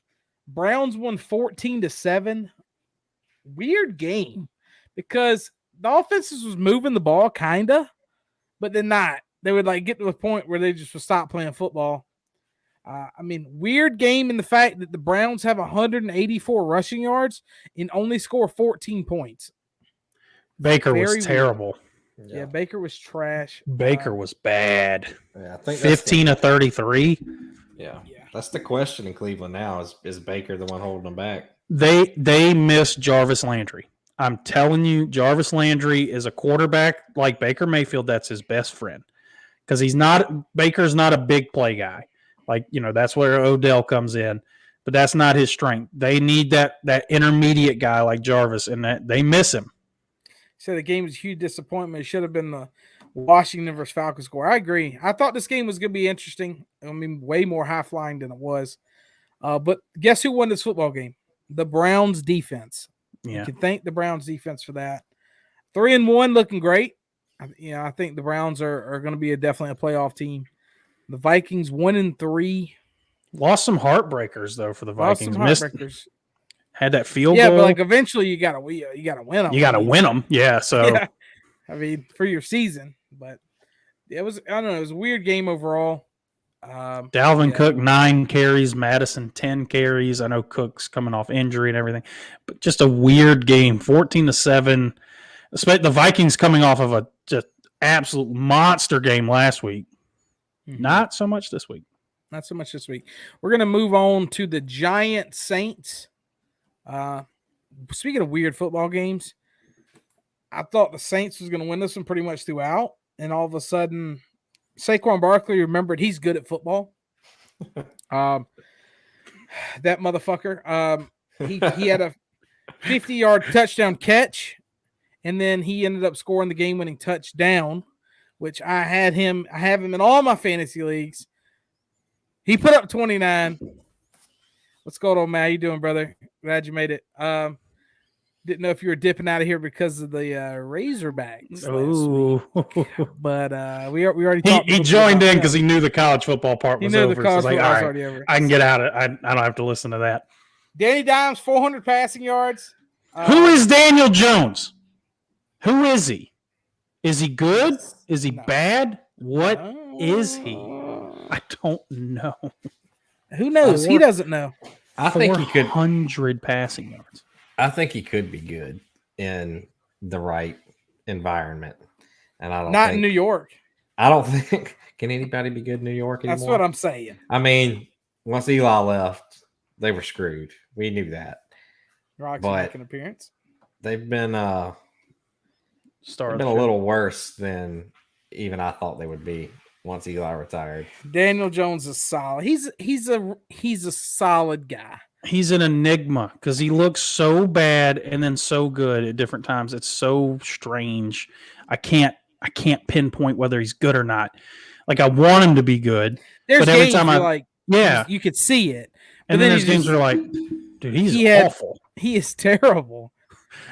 Browns won 14-7. Weird game because the offenses was moving the ball kinda, but then not. They would get to a point where they just would stop playing football. I mean, weird game in the fact that the Browns have 184 rushing yards and only score 14 points. Baker was terrible. Yeah, Baker was trash. Baker was bad. Yeah, I think 15 of 33. Yeah, that's the question in Cleveland now. Is Baker the one holding them back? They miss Jarvis Landry. I'm telling you, Jarvis Landry is a quarterback like Baker Mayfield. That's his best friend because Baker's not a big play guy. That's where Odell comes in, but that's not his strength. They need that intermediate guy like Jarvis, and that they miss him. So the game was a huge disappointment. It should have been the Washington versus Falcons score. I agree. I thought this game was going to be interesting. I mean, way more high-flying than it was. But guess who won this football game? The Browns defense. Yeah. You can thank the Browns defense for that. 3-1 looking great. I think the Browns are going to be definitely a playoff team. The Vikings 1-3. Lost some heartbreakers though for the Vikings. Had that field goal. Yeah, but eventually you gotta win them. You gotta win them. Yeah. So yeah. I mean, for your season, but it was, I don't know, it was a weird game overall. Dalvin Cook 9 carries, Madison 10 carries. I know Cook's coming off injury and everything, but just a weird game. 14-7. The Vikings coming off of a just absolute monster game last week. Mm-hmm. Not so much this week. Not so much this week. We're going to move on to the Giant Saints. Speaking of weird football games, I thought the Saints was going to win this one pretty much throughout, and all of a sudden, Saquon Barkley remembered he's good at football. That motherfucker. He had a 50-yard touchdown catch, and then he ended up scoring the game-winning touchdown, which I have him in all my fantasy leagues. He put up 29. What's going on, Matt? How you doing, brother? Glad you made it. Didn't know if you were dipping out of here because of the Razorbacks. Oh, but we already talked. He joined in because he knew the college football part was over. The college so football was already over. I can get out of it. I don't have to listen to that. Danny Dimes, 400 passing yards. Who is Daniel Jones? Who is he? Is he good? Is he bad? What is he? I don't know. Who knows? He doesn't know. I think he could 100 passing yards. I think he could be good in the right environment, and I don't. Not in New York. I don't think can anybody be good in New York anymore. That's what I'm saying. I mean, once Eli left, they were screwed. We knew that. Rock's making an appearance. They've been a little worse than even I thought they would be once Eli retired. Daniel Jones is solid. He's a solid guy. He's an enigma because he looks so bad and then so good at different times. It's so strange. I can't pinpoint whether he's good or not. Like I want him to be good, but every time you could see it. And then there's games where like, dude, he's awful. He is terrible.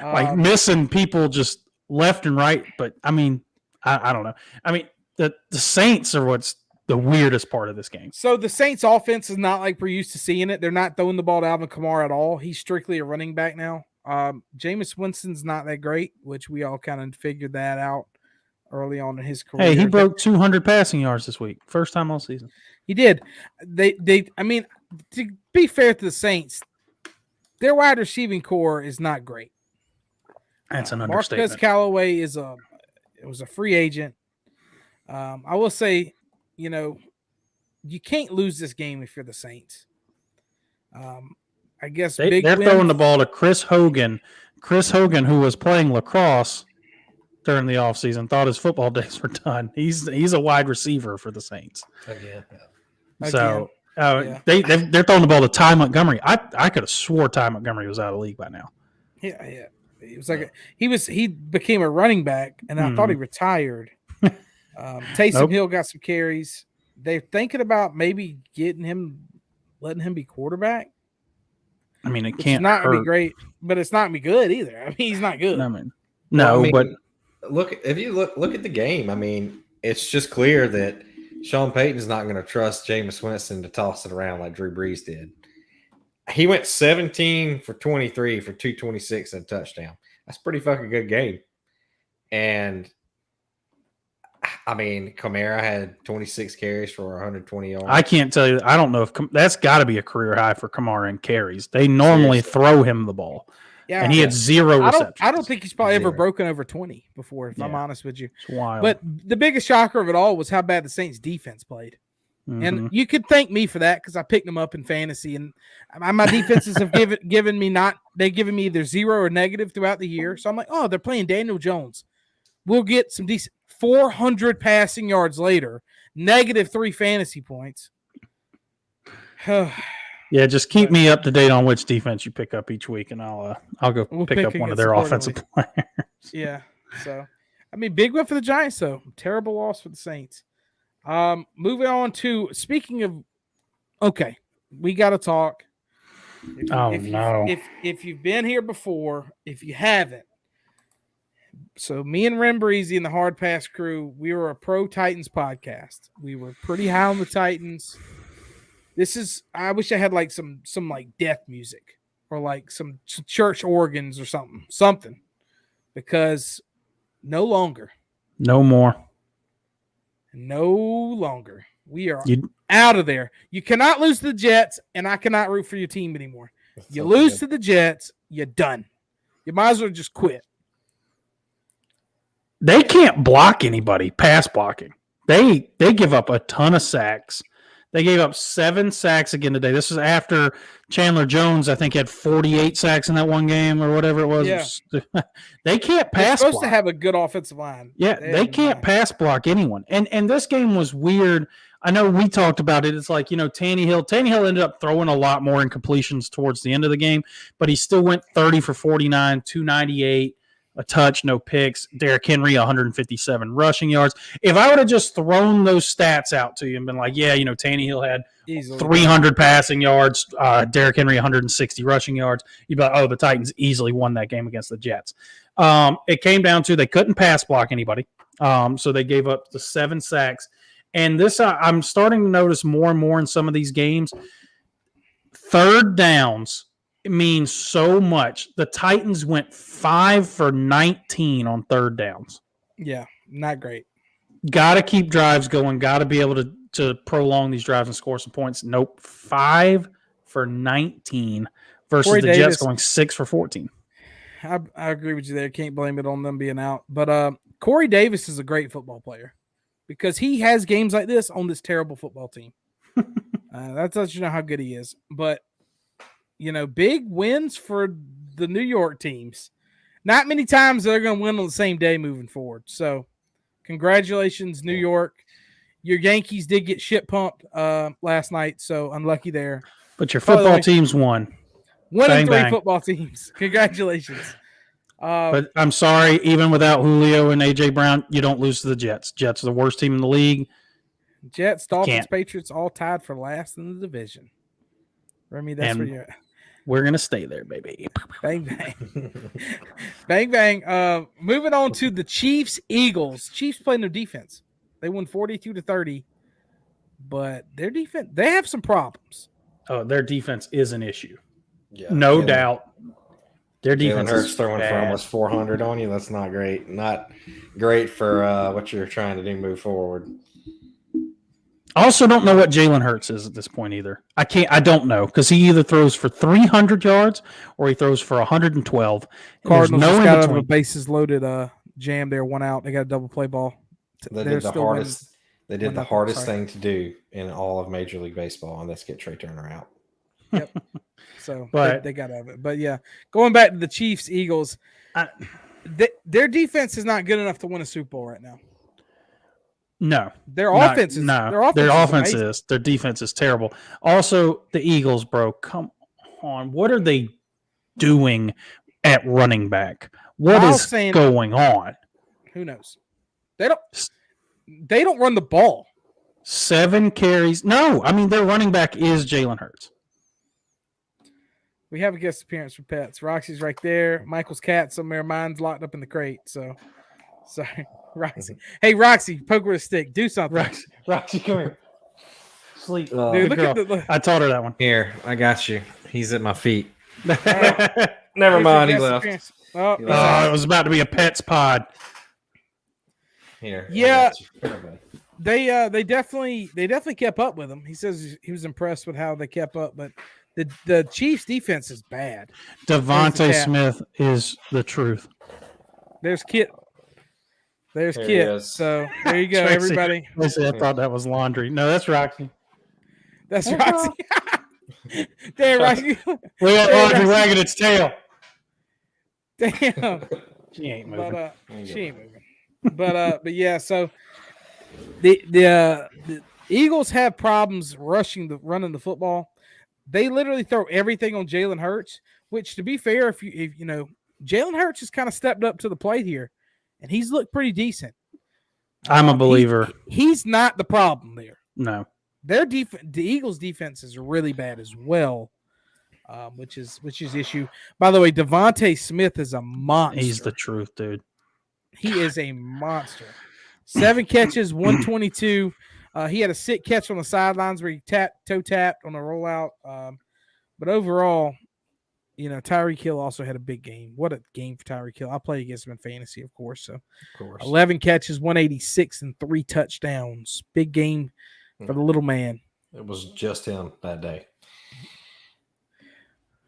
Like missing people just left and right. But I mean, I don't know. I mean, the Saints are what's the weirdest part of this game. So the Saints offense is not like we're used to seeing it. They're not throwing the ball to Alvin Kamara at all. He's strictly a running back now. Jameis Winston's not that great, which we all kind of figured that out early on in his career. Hey, he broke 200 passing yards this week. First time all season. He did. I mean, to be fair to the Saints, their wide receiving core is not great. That's an understatement. Marquez Callaway was a free agent. I will say, you can't lose this game if you're the Saints. I guess they're throwing the ball to Chris Hogan. Chris Hogan, who was playing lacrosse during the offseason, thought his football days were done. He's a wide receiver for the Saints. Again. So they're throwing the ball to Ty Montgomery. I could have swore Ty Montgomery was out of the league by now. Yeah. It was like he became a running back, and I thought he retired. Taysom Hill got some carries. They're thinking about maybe letting him be quarterback. I mean, it can't. It's not gonna be great, but it's not gonna be good either. I mean, he's not good. But if you look at the game, I mean, it's just clear that Sean Payton's not going to trust Jameis Winston to toss it around like Drew Brees did. He went 17 for 23 for 226 and a touchdown. That's a pretty fucking good game. And I mean, Kamara had 26 carries for 120 yards. I can't tell you. I don't know if that's got to be a career high for Kamara in carries. They normally throw him the ball. Yeah, and he had 0 receptions. I don't think he's probably ever broken over 20 before, if I'm honest with you. It's wild. But the biggest shocker of it all was how bad the Saints defense played. Mm-hmm. And you could thank me for that because I picked them up in fantasy. And my defenses have given me either 0 or negative throughout the year. So I'm like, oh, they're playing Daniel Jones. We'll get some decent 400 passing yards later, -3 fantasy points. Yeah, just keep me up to date on which defense you pick up each week, and I'll go pick up one of their offensive players. Yeah. So, I mean, big win for the Giants, though. Terrible loss for the Saints. Moving on to speaking of. Okay, we got to talk. If you've been here before, if you haven't, so me and Ren Breezy and the Hard Pass crew, we were a pro Titans podcast. We were pretty high on the Titans. I wish I had like some like death music or like some church organs or something, because no longer. No more. No longer. We are out of there. You cannot lose to the Jets, and I cannot root for your team anymore. You lose to the Jets, you're done. You might as well just quit. They can't block anybody, pass blocking. They give up a ton of sacks. They gave up 7 sacks again today. This is after Chandler Jones, I think, had 48 sacks in that one game or whatever it was. Yeah. They can't pass block. They're supposed to have a good offensive line. Yeah, they can't pass block anyone. And this game was weird. I know we talked about it. It's like, Tannehill ended up throwing a lot more incompletions towards the end of the game, but he still went 30 for 49, 298. A touch, no picks. Derrick Henry, 157 rushing yards. If I would have just thrown those stats out to you and been like, Tannehill had easily 300 passing yards, Derrick Henry, 160 rushing yards, you'd be like, the Titans easily won that game against the Jets. It came down to they couldn't pass block anybody, so they gave up the 7 sacks. And this, I'm starting to notice more and more in some of these games, third downs means so much. The Titans went 5 for 19 on third downs. Yeah, not great. Got to keep drives going. Got to be able to prolong these drives and score some points. Nope, 5 for 19 versus Corey Davis, Jets going 6 for 14. I agree with you there. Can't blame it on them being out. But Corey Davis is a great football player because he has games like this on this terrible football team. That lets you know how good he is. But big wins for the New York teams. Not many times they're going to win on the same day moving forward. So, congratulations, New York. Your Yankees did get shit pumped last night, so unlucky there. But your football teams won. 1-3 football teams. Congratulations. But I'm sorry, even without Julio and A.J. Brown, you don't lose to the Jets. Jets are the worst team in the league. Jets, Dolphins, Patriots all tied for last in the division. Remy, that's where you're at. We're going to stay there, baby. Bang, bang. Bang, bang. Moving on to the Chiefs-Eagles. Chiefs playing their defense. They won 42-30, but their defense, they have some problems. Oh, their defense is an issue. Yeah, no doubt. Their defense is throwing for almost 400 on you. That's not great. Not great for what you're trying to do move forward. I also don't know what Jalen Hurts is at this point either. I don't know because he either throws for 300 yards or he throws for 112. Cardinals just got out of a bases loaded jam there, 1 out. They got a double play ball. They did the hardest thing to do in all of Major League Baseball, and that's get Trey Turner out. Yep. So they got out of it. But yeah, going back to the Chiefs, Eagles, their defense is not good enough to win a Super Bowl right now. No, their offense is their defense is terrible. Also, the Eagles, bro, come on. What are they doing at running back? What is going on? Who knows? They don't run the ball. 7 carries. No, I mean their running back is Jalen Hurts. We have a guest appearance for pets. Roxy's right there. Michael's cat somewhere. Mine's locked up in the crate. So, sorry, Roxy. Hey, Roxy, poke with a stick. Do something. Roxy, come here. Sleep. Dude, look at I taught her that one. Here, I got you. He's at my feet. Never mind. He left. It was about to be a pets pod. Here. Yeah. They definitely kept up with him. He says he was impressed with how they kept up, but the Chiefs defense is bad. Devontae Smith is the truth. There's Kit. So there you go, everybody. I thought that was laundry. No, that's Roxy. That's Roxy. Damn, Roxy. We got laundry wagging its tail. Damn. She ain't moving. But yeah, so the Eagles have problems running the football. They literally throw everything on Jalen Hurts, which, to be fair, if you know, Jalen Hurts has kind of stepped up to the plate here, and he's looked pretty decent. I'm a believer. He's not the problem there. No. Their the Eagles' defense is really bad as well, which is issue. By the way, Devontae Smith is a monster. He's the truth, dude. He is a monster. 7 catches, 122. He had a sick catch on the sidelines where he toe tapped on a rollout. But overall, Tyreek Hill also had a big game. What a game for Tyreek Hill. I play against him in fantasy, of course. So, 11 catches, 186, and 3 touchdowns. Big game for the little man. It was just him that day.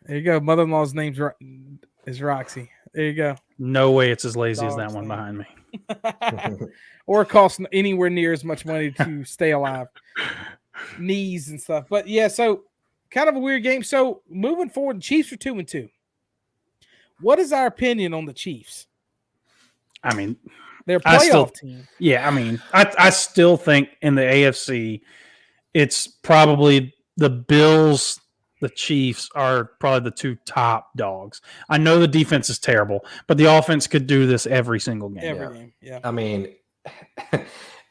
There you go. Mother-in-law's name is Roxy. There you go. No way it's as lazy as that one behind me. Or it costs anywhere near as much money to stay alive. Knees and stuff. But, yeah, so kind of a weird game. So, moving forward, the Chiefs are 2-2. What is our opinion on the Chiefs? I mean, they're a playoff team. Yeah, I mean, I still think in the AFC, it's probably the Bills, the Chiefs are probably the 2 top dogs. I know the defense is terrible, but the offense could do this every single game. Every game, yeah. I mean,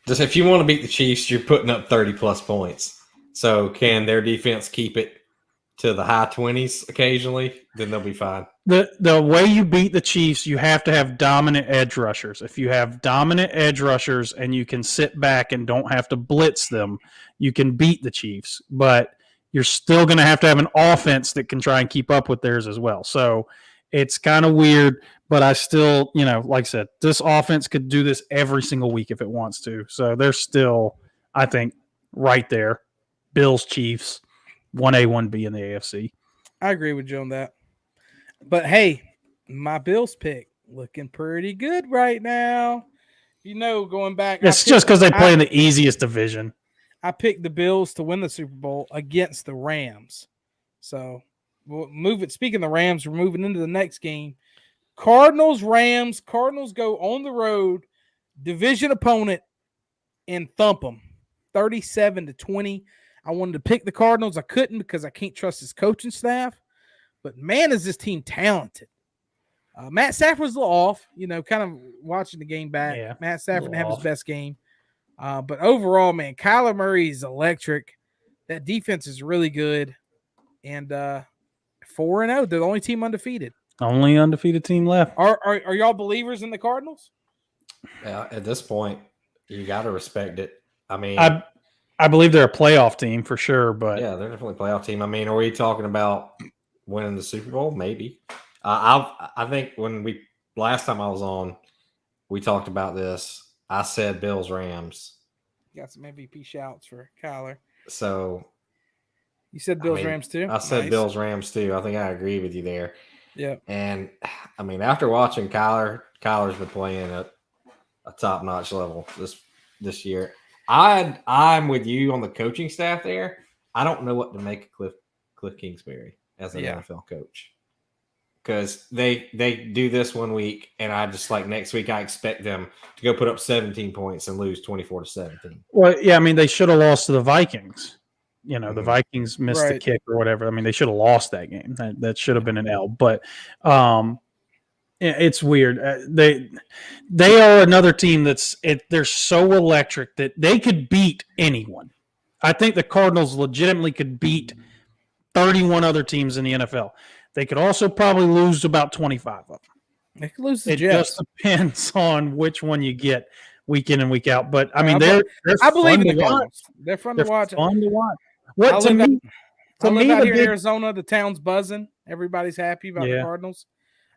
just if you want to beat the Chiefs, you're putting up 30-plus points. So can their defense keep it to the high 20s occasionally? Then they'll be fine. The way you beat the Chiefs, you have to have dominant edge rushers. If you have dominant edge rushers and you can sit back and don't have to blitz them, you can beat the Chiefs. But you're still going to have an offense that can try and keep up with theirs as well. So it's kind of weird, but I still, like I said, this offense could do this every single week if it wants to. So they're still, I think, right there. Bills, Chiefs, 1A, 1B in the AFC. I agree with you on that. But, hey, my Bills pick looking pretty good right now. Going back. It's just because they play in the easiest division. I picked the Bills to win the Super Bowl against the Rams. So, we'll move it. Speaking of the Rams, we're moving into the next game. Cardinals, Rams. Cardinals go on the road, division opponent, and thump them 37-20. I wanted to pick the Cardinals. I couldn't because I can't trust his coaching staff. But, man, is this team talented. Matt Stafford was a little off, kind of watching the game back. Yeah, Matt Stafford didn't have his best game. But overall, man, Kyler Murray is electric. That defense is really good. And 4-0, they're the only team undefeated. Only undefeated team left. Are y'all believers in the Cardinals? Yeah, at this point, you got to respect it. I mean, I believe they're a playoff team for sure, but yeah, they're definitely a playoff team. I mean, are we talking about winning the Super Bowl? Maybe. I think when last time I was on, we talked about this. I said Bills Rams. Got some MVP shouts for Kyler. So you said Bills Rams too? I said Bills Rams too. I think I agree with you there. Yeah. And I mean, after watching Kyler's been playing at a top-notch level this year. I'm with you on the coaching staff there. I don't know what to make of Cliff Kingsbury as an NFL coach. Because they do this one week, and I just next week I expect them to go put up 17 points and lose 24-17. Well, yeah, I mean they should have lost to the Vikings. The Vikings missed the kick or whatever. I mean they should have lost that game. That should have been an L. But it's weird. They are another team they're so electric that they could beat anyone. I think the Cardinals legitimately could beat 31 other teams in the NFL. They could also probably lose about 25 of them. They could lose the It Jets. just depends on which one you get week in and week out. But I mean, I believe in the Cardinals. They're fun to watch. Fun to watch. I live out here in Arizona. The town's buzzing. Everybody's happy about the Cardinals.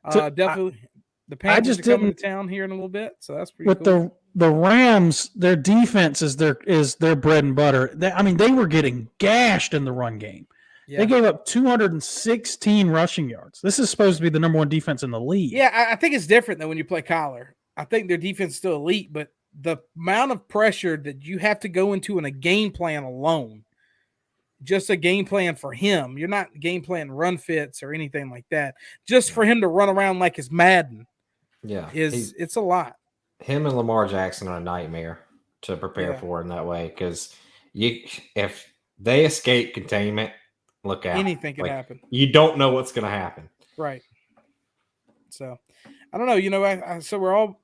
Definitely, the Panthers are coming to town here in a little bit, so that's pretty cool. With the Rams, their defense is their bread and butter. They were getting gashed in the run game. Yeah. They gave up 216 rushing yards. This is supposed to be the number one defense in the league. Yeah, I think it's different than when you play Kyler. I think their defense is still elite, but the amount of pressure that you have to go into in a game plan alone, just a game plan for him. You're not game plan run fits or anything like that. Just for him to run around like it's Madden. Yeah. It's a lot. Him and Lamar Jackson are a nightmare to prepare for in that way. Because if they escape containment, look out. Anything can happen. You don't know what's going to happen. Right. So, I don't know. So we're all,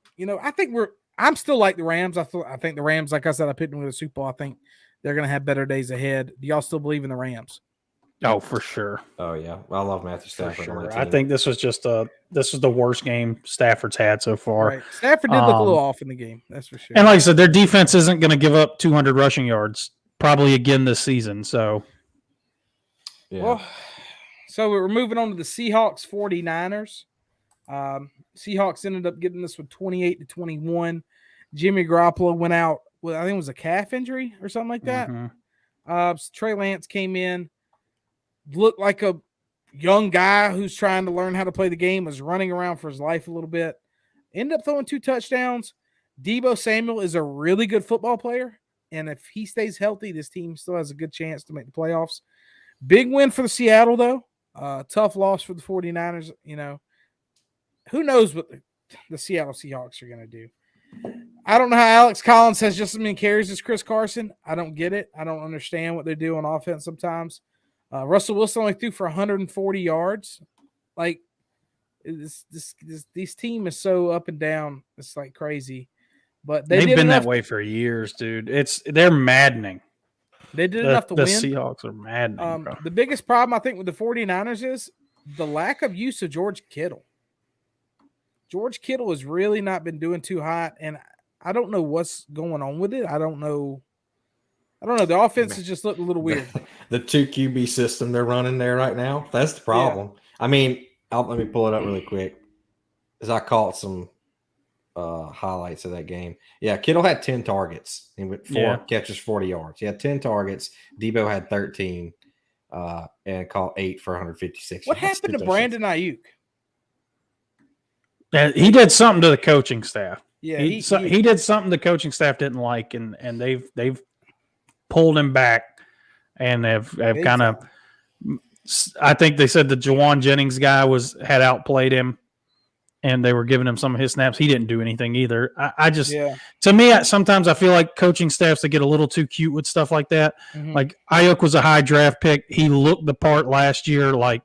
I'm still like the Rams. I think the Rams, like I said, I picked them with a Super Bowl. I think they're going to have better days ahead. Do y'all still believe in the Rams? Oh, for sure. Oh, yeah. I love Matthew Stafford. Sure. I think this was the worst game Stafford's had so far. Right. Stafford did look a little off in the game. That's for sure. And like I said, their defense isn't going to give up 200 rushing yards probably again this season. So, yeah. So we're moving on to the Seahawks 49ers. Seahawks ended up getting this with 28-21. Jimmy Garoppolo went out with, I think it was a calf injury or something like that. So Trey Lance came in, looked like a young guy who's trying to learn how to play the game, was running around for his life a little bit. Ended up throwing 2 touchdowns. Deebo Samuel is a really good football player, and if he stays healthy, this team still has a good chance to make the playoffs. Big win for the Seattle, though. Tough loss for the 49ers. You know, who knows what the Seattle Seahawks are going to do. I don't know how Alex Collins has just as many carries as Chris Carson. I don't get it. I don't understand what they do on offense sometimes. Russell Wilson only threw for 140 yards. Like, this team is so up and down. It's like crazy. But they've been that way for years, dude. They're maddening. They did enough to win. The Seahawks are maddening. The biggest problem, I think, with the 49ers is the lack of use of George Kittle. George Kittle has really not been doing too hot, and I don't know what's going on with it. I don't know. The offense has just looked a little weird. The 2 QB system they're running there right now, that's the problem. Yeah. I mean, let me pull it up really quick, as I caught some highlights of that game. Yeah, Kittle had 10 targets and with 4 catches, 40 yards. He had 10 targets. Debo had 13 and caught 8 for 156 What happened to Brandon Ayuk? He did something to the coaching staff. Yeah, he did something the coaching staff didn't like, and they've pulled him back, and have kind of. I think they said the Jawan Jennings guy had outplayed him, and they were giving him some of his snaps. He didn't do anything either. To me, sometimes I feel like coaching staffs that get a little too cute with stuff like that. Mm-hmm. Like Ayuk was a high draft pick. He looked the part last year. Like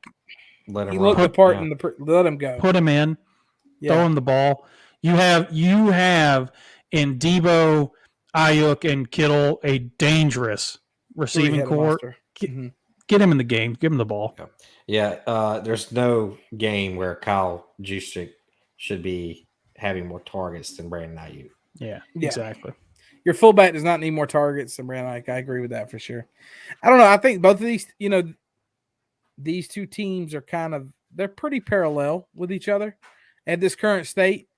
let him let him go. Put him in. Yeah. Throw him the ball. You have in Debo, Ayuk, and Kittle a dangerous receiving core. Get him in the game. Give him the ball. Yeah. There's no game where Kyle Juszczyk should be having more targets than Brandon Ayuk. Yeah, exactly. Your fullback does not need more targets than Brandon Ayuk. I agree with that for sure. I don't know. I think both of these, these 2 teams are they're pretty parallel with each other at this current state.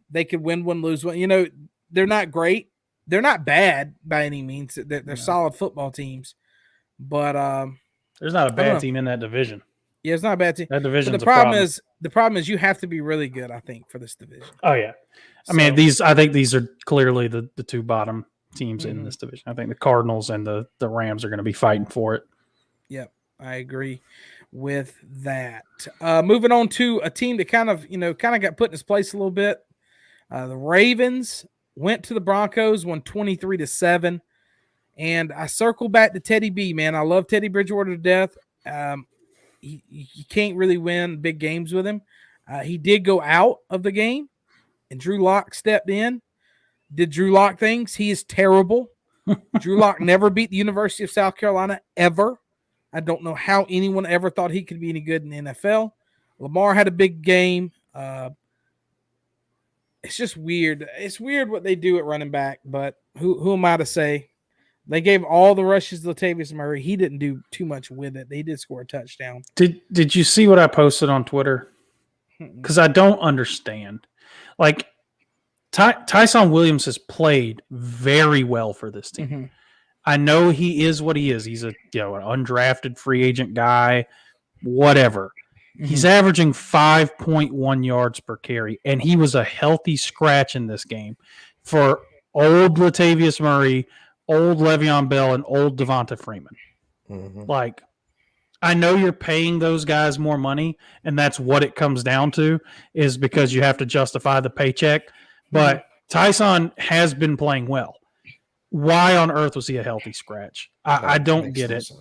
They could win one, lose one. They're not great. They're not bad by any means. They're solid football teams. But there's not a bad team in that division. Yeah, it's not a bad team. That division. The problem is you have to be really good, I think, for this division. Oh yeah. I think these are clearly the 2 bottom teams in this division. I think the Cardinals and the Rams are going to be fighting for it. Yep, I agree with that. Moving on to a team that kind of got put in its place a little bit. The Ravens went to the Broncos, won 23-7. And I circle back to Teddy B, man. I love Teddy Bridgewater to death. You can't really win big games with him. He did go out of the game, and Drew Lock stepped in. Did Drew Lock things? He is terrible. Drew Lock never beat the University of South Carolina ever. I don't know how anyone ever thought he could be any good in the NFL. Lamar had a big game. It's just weird. It's weird what they do at running back, but who am I to say? They gave all the rushes to Latavius Murray. He didn't do too much with it. They did score a touchdown. Did you see what I posted on Twitter? Because I don't understand. Like, Tyson Williams has played very well for this team. Mm-hmm. I know he is what he is. He's an undrafted free agent guy, whatever. Mm-hmm. He's averaging 5.1 yards per carry, and he was a healthy scratch in this game for old Latavius Murray, old Le'Veon Bell, and old Devonta Freeman. Mm-hmm. Like, I know you're paying those guys more money, and that's what it comes down to, is because you have to justify the paycheck. But mm-hmm. Tyson has been playing well. Why on earth was he a healthy scratch? I don't get it.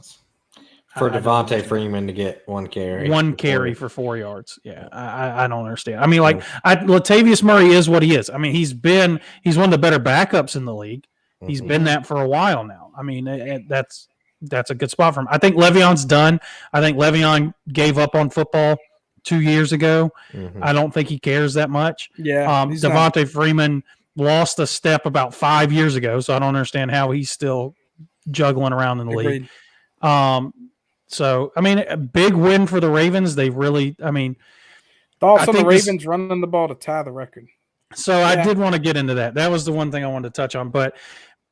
For Devonta Freeman to get 1 carry. 1 carry for 4 yards. Yeah, I don't understand. I mean, Latavius Murray is what he is. I mean, he's one of the better backups in the league. He's mm-hmm. been that for a while now. I mean, that's a good spot for him. I think Le'Veon's done. I think Le'Veon gave up on football 2 years ago. Mm-hmm. I don't think he cares that much. Yeah. Devonta Freeman lost a step about 5 years ago, so I don't understand how he's still juggling around in the league. So, I mean, a big win for the Ravens. They really, I mean, thoughts on the Ravens running the ball to tie the record. So yeah. I did want to get into that. That was the one thing I wanted to touch on. But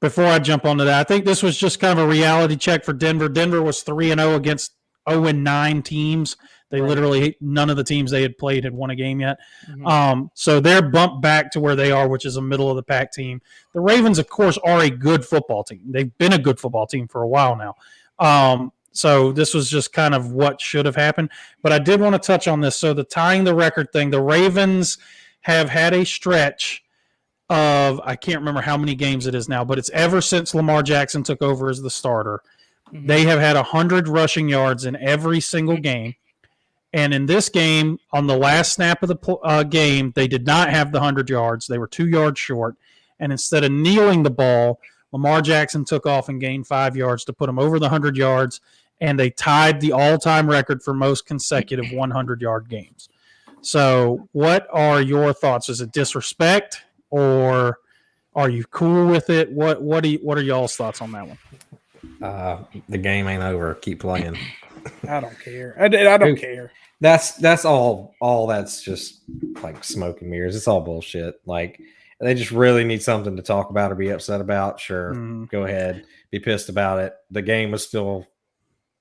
before I jump onto that, I think this was just kind of a reality check for Denver. Denver was 3-0 against 0-9 teams. They literally, none of the teams they had played had won a game yet. Mm-hmm. So they're bumped back to where they are, which is a middle of the pack team. The Ravens, of course, are a good football team. They've been a good football team for a while now. So this was just kind of what should have happened. But I did want to touch on this. So the tying the record thing, the Ravens have had a stretch of, I can't remember how many games it is now, but it's ever since Lamar Jackson took over as the starter. Mm-hmm. They have had 100 rushing yards in every single game. And in this game, on the last snap of the game, they did not have the 100 yards. They were 2 yards short. And instead of kneeling the ball, Lamar Jackson took off and gained 5 yards to put him over the 100 yards. And they tied the all-time record for most consecutive 100-yard games. So what are your thoughts? Is it disrespect, or are you cool with it? What are y'all's thoughts on that one? The game ain't over. Keep playing. I don't care. I don't care. That's all that's just like smoke and mirrors. It's all bullshit. Like, they just really need something to talk about or be upset about. Sure, go ahead. Be pissed about it. The game was still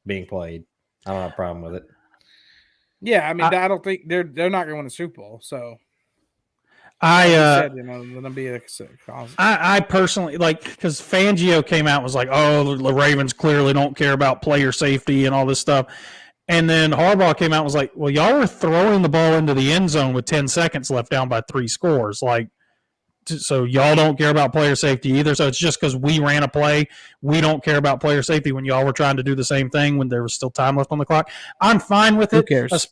being played. I don't have a problem with it. Yeah, I mean, I don't think they're not going to win the Super Bowl. So I personally, like, because Fangio came out and was like, oh, the Ravens clearly don't care about player safety and all this stuff. And then Harbaugh came out and was like, well, y'all were throwing the ball into the end zone with 10 seconds left, down by 3 scores. Like, so y'all don't care about player safety either. So it's just because we ran a play, we don't care about player safety when y'all were trying to do the same thing when there was still time left on the clock. I'm fine with it. Who cares?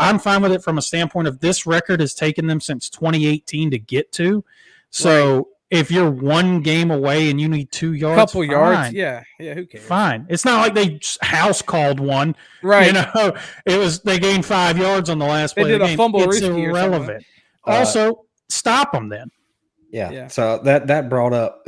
I'm fine with it from a standpoint of this record has taken them since 2018 to get to. So if you're 1 game away and you need 2 yards, couple yards, yeah, who cares? Fine. It's not like they house called one, right? You know, it was they gained 5 yards on the last play. They did a fumble. It's irrelevant. Also, stop them then. Yeah. So that brought up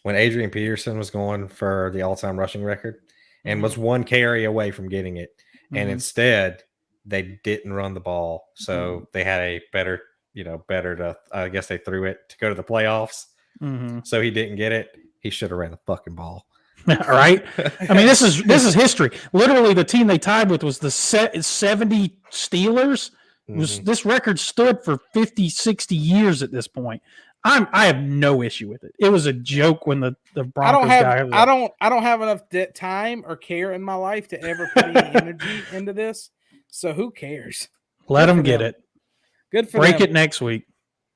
when Adrian Peterson was going for the all-time rushing record and was 1 carry away from getting it, and instead they didn't run the ball, so they had a better to. I guess they threw it to go to the playoffs. So he didn't get it. He should have ran the fucking ball. All right. I mean, this is history. Literally, the team they tied with was the 70 Steelers. This record stood for 50, 60 years at this point. I have no issue with it. It was a joke when the Broncos I don't have enough time or care in my life to ever put any energy into this. So who cares? Let them get it. Good for Break them. it next week.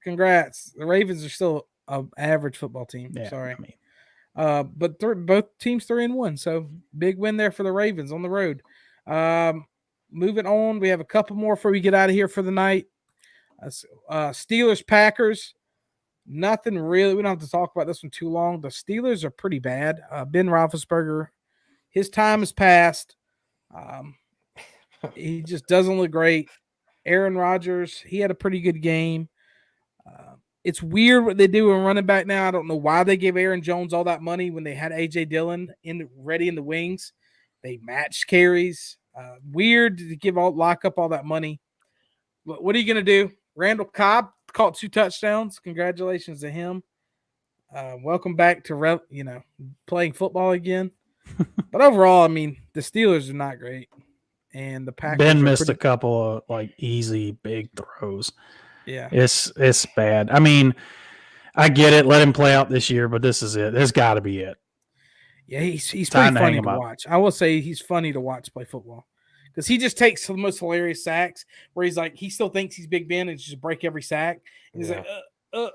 Congrats. The Ravens are still an average football team. Yeah, Sorry. I mean, but both teams 3-1. So big win there for the Ravens on the road. Moving on, we have a couple more before we get out of here for the night. Steelers, Packers. Nothing really. We don't have to talk about this one too long. The Steelers are pretty bad. Ben Roethlisberger, his time has passed. He just doesn't look great. Aaron Rodgers, he had a pretty good game. It's weird what they do in running back now. I don't know why they gave Aaron Jones all that money when they had A.J. Dillon ready in the wings. They matched carries. Weird to lock up all that money. But what are you going to do? Randall Cobb caught 2 touchdowns. Congratulations to him. Welcome back to playing football again. But overall, I mean, the Steelers are not great, and the Packers. Ben missed a couple of easy big throws. Yeah, it's bad. I mean, I get it. Let him play out this year, but this is it. There's got to be it. Yeah, he's pretty funny to watch. I will say he's funny to watch play football. Because he just takes the most hilarious sacks where he's like, he still thinks he's Big Ben and just break every sack. And he's like,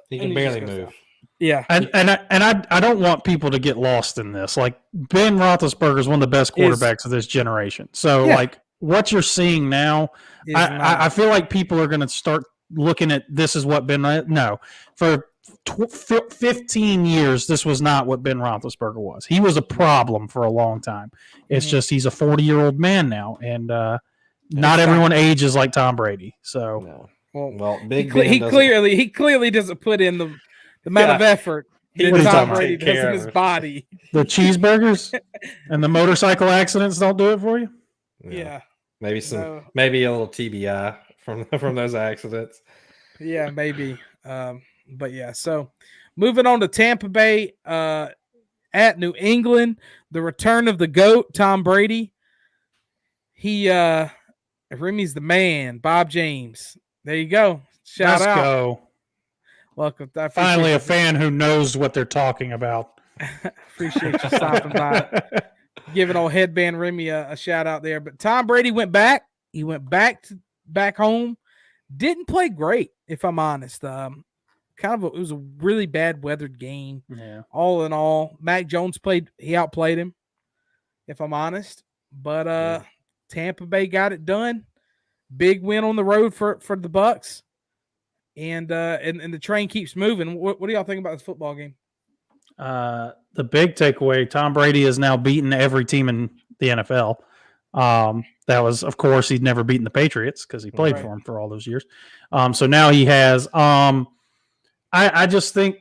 he can barely move. Down. Yeah. And I don't want people to get lost in this. Like, Ben Roethlisberger is one of the best quarterbacks of this generation. So, what you're seeing now, I feel like people are going to start looking at this as what Ben. No. For 15 years, this was not what Ben Roethlisberger was. He was a problem for a long time. It's just he's a 40-year-old man now, and not everyone ages like Tom Brady. So, well, Big Ben he clearly doesn't put in the amount of effort than Tom Brady does in his body. The cheeseburgers and the motorcycle accidents don't do it for you? Yeah. Maybe maybe a little TBI from those accidents. Yeah, maybe. But yeah, so moving on to Tampa Bay at New England, the return of the GOAT, Tom Brady. Remy's the man, Bob James. There you go. Shout out. Go. Welcome. Finally, a fan who knows what they're talking about. Appreciate you stopping by. Giving old headband Remy a shout out there. But Tom Brady went back. He went back home. Didn't play great, if I'm honest. It was a really bad weathered game. Yeah. All in all, Mac Jones he outplayed him, if I'm honest. But Tampa Bay got it done. Big win on the road for the Bucs. And the train keeps moving. What do y'all think about this football game? The big takeaway, Tom Brady has now beaten every team in the NFL. That was, of course, he'd never beaten the Patriots because he played for them for all those years. So now he has. I just think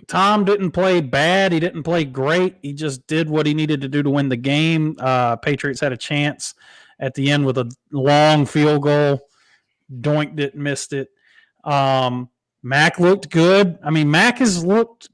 Tom didn't play bad. He didn't play great. He just did what he needed to do to win the game. Patriots had a chance at the end with a long field goal. Doink didn't missed it. Mac looked good. I mean, Mac has looked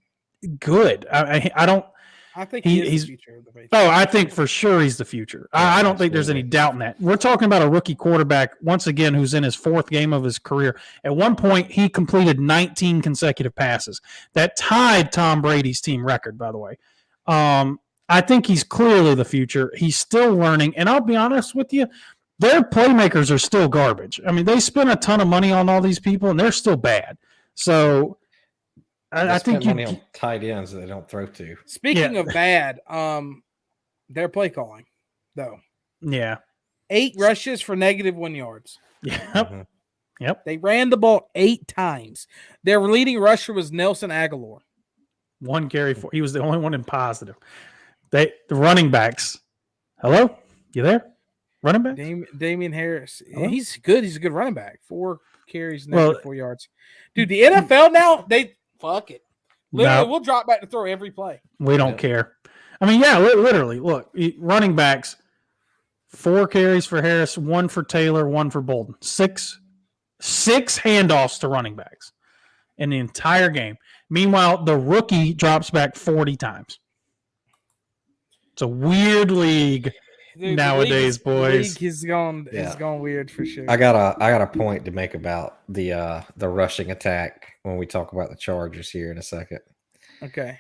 good. I think he's the future of the Patriots. I think for sure he's the future. I don't think there's any doubt in that. We're talking about a rookie quarterback, once again, who's in his fourth game of his career. At one point, he completed 19 consecutive passes. That tied Tom Brady's team record, by the way. I think he's clearly the future. He's still learning. And I'll be honest with you, their playmakers are still garbage. I mean, they spent a ton of money on all these people, and they're still bad. So I think money on tight ends that they don't throw to. Speaking of bad, their play calling, though. Yeah. 8 rushes for -1 yards. Yep. Mm-hmm. Yep. They ran the ball 8 times. Their leading rusher was Nelson Aguilar. 1 carry for. He was the only one in positive. The running backs. Hello? You there? Running back? Damian Harris. Hello? He's good. He's a good running back. 4 carries, -4 yards. Dude, the NFL now, fuck it. Literally, we'll drop back to throw every play. We don't care. I mean, yeah, literally. Look, running backs, 4 carries for Harris, 1 for Taylor, 1 for Bolden. 6 handoffs to running backs in the entire game. Meanwhile, the rookie drops back 40 times. It's a weird league nowadays, boys. The league has gone weird for sure. I got a point to make about the rushing attack when we talk about the Chargers here in a second. Okay.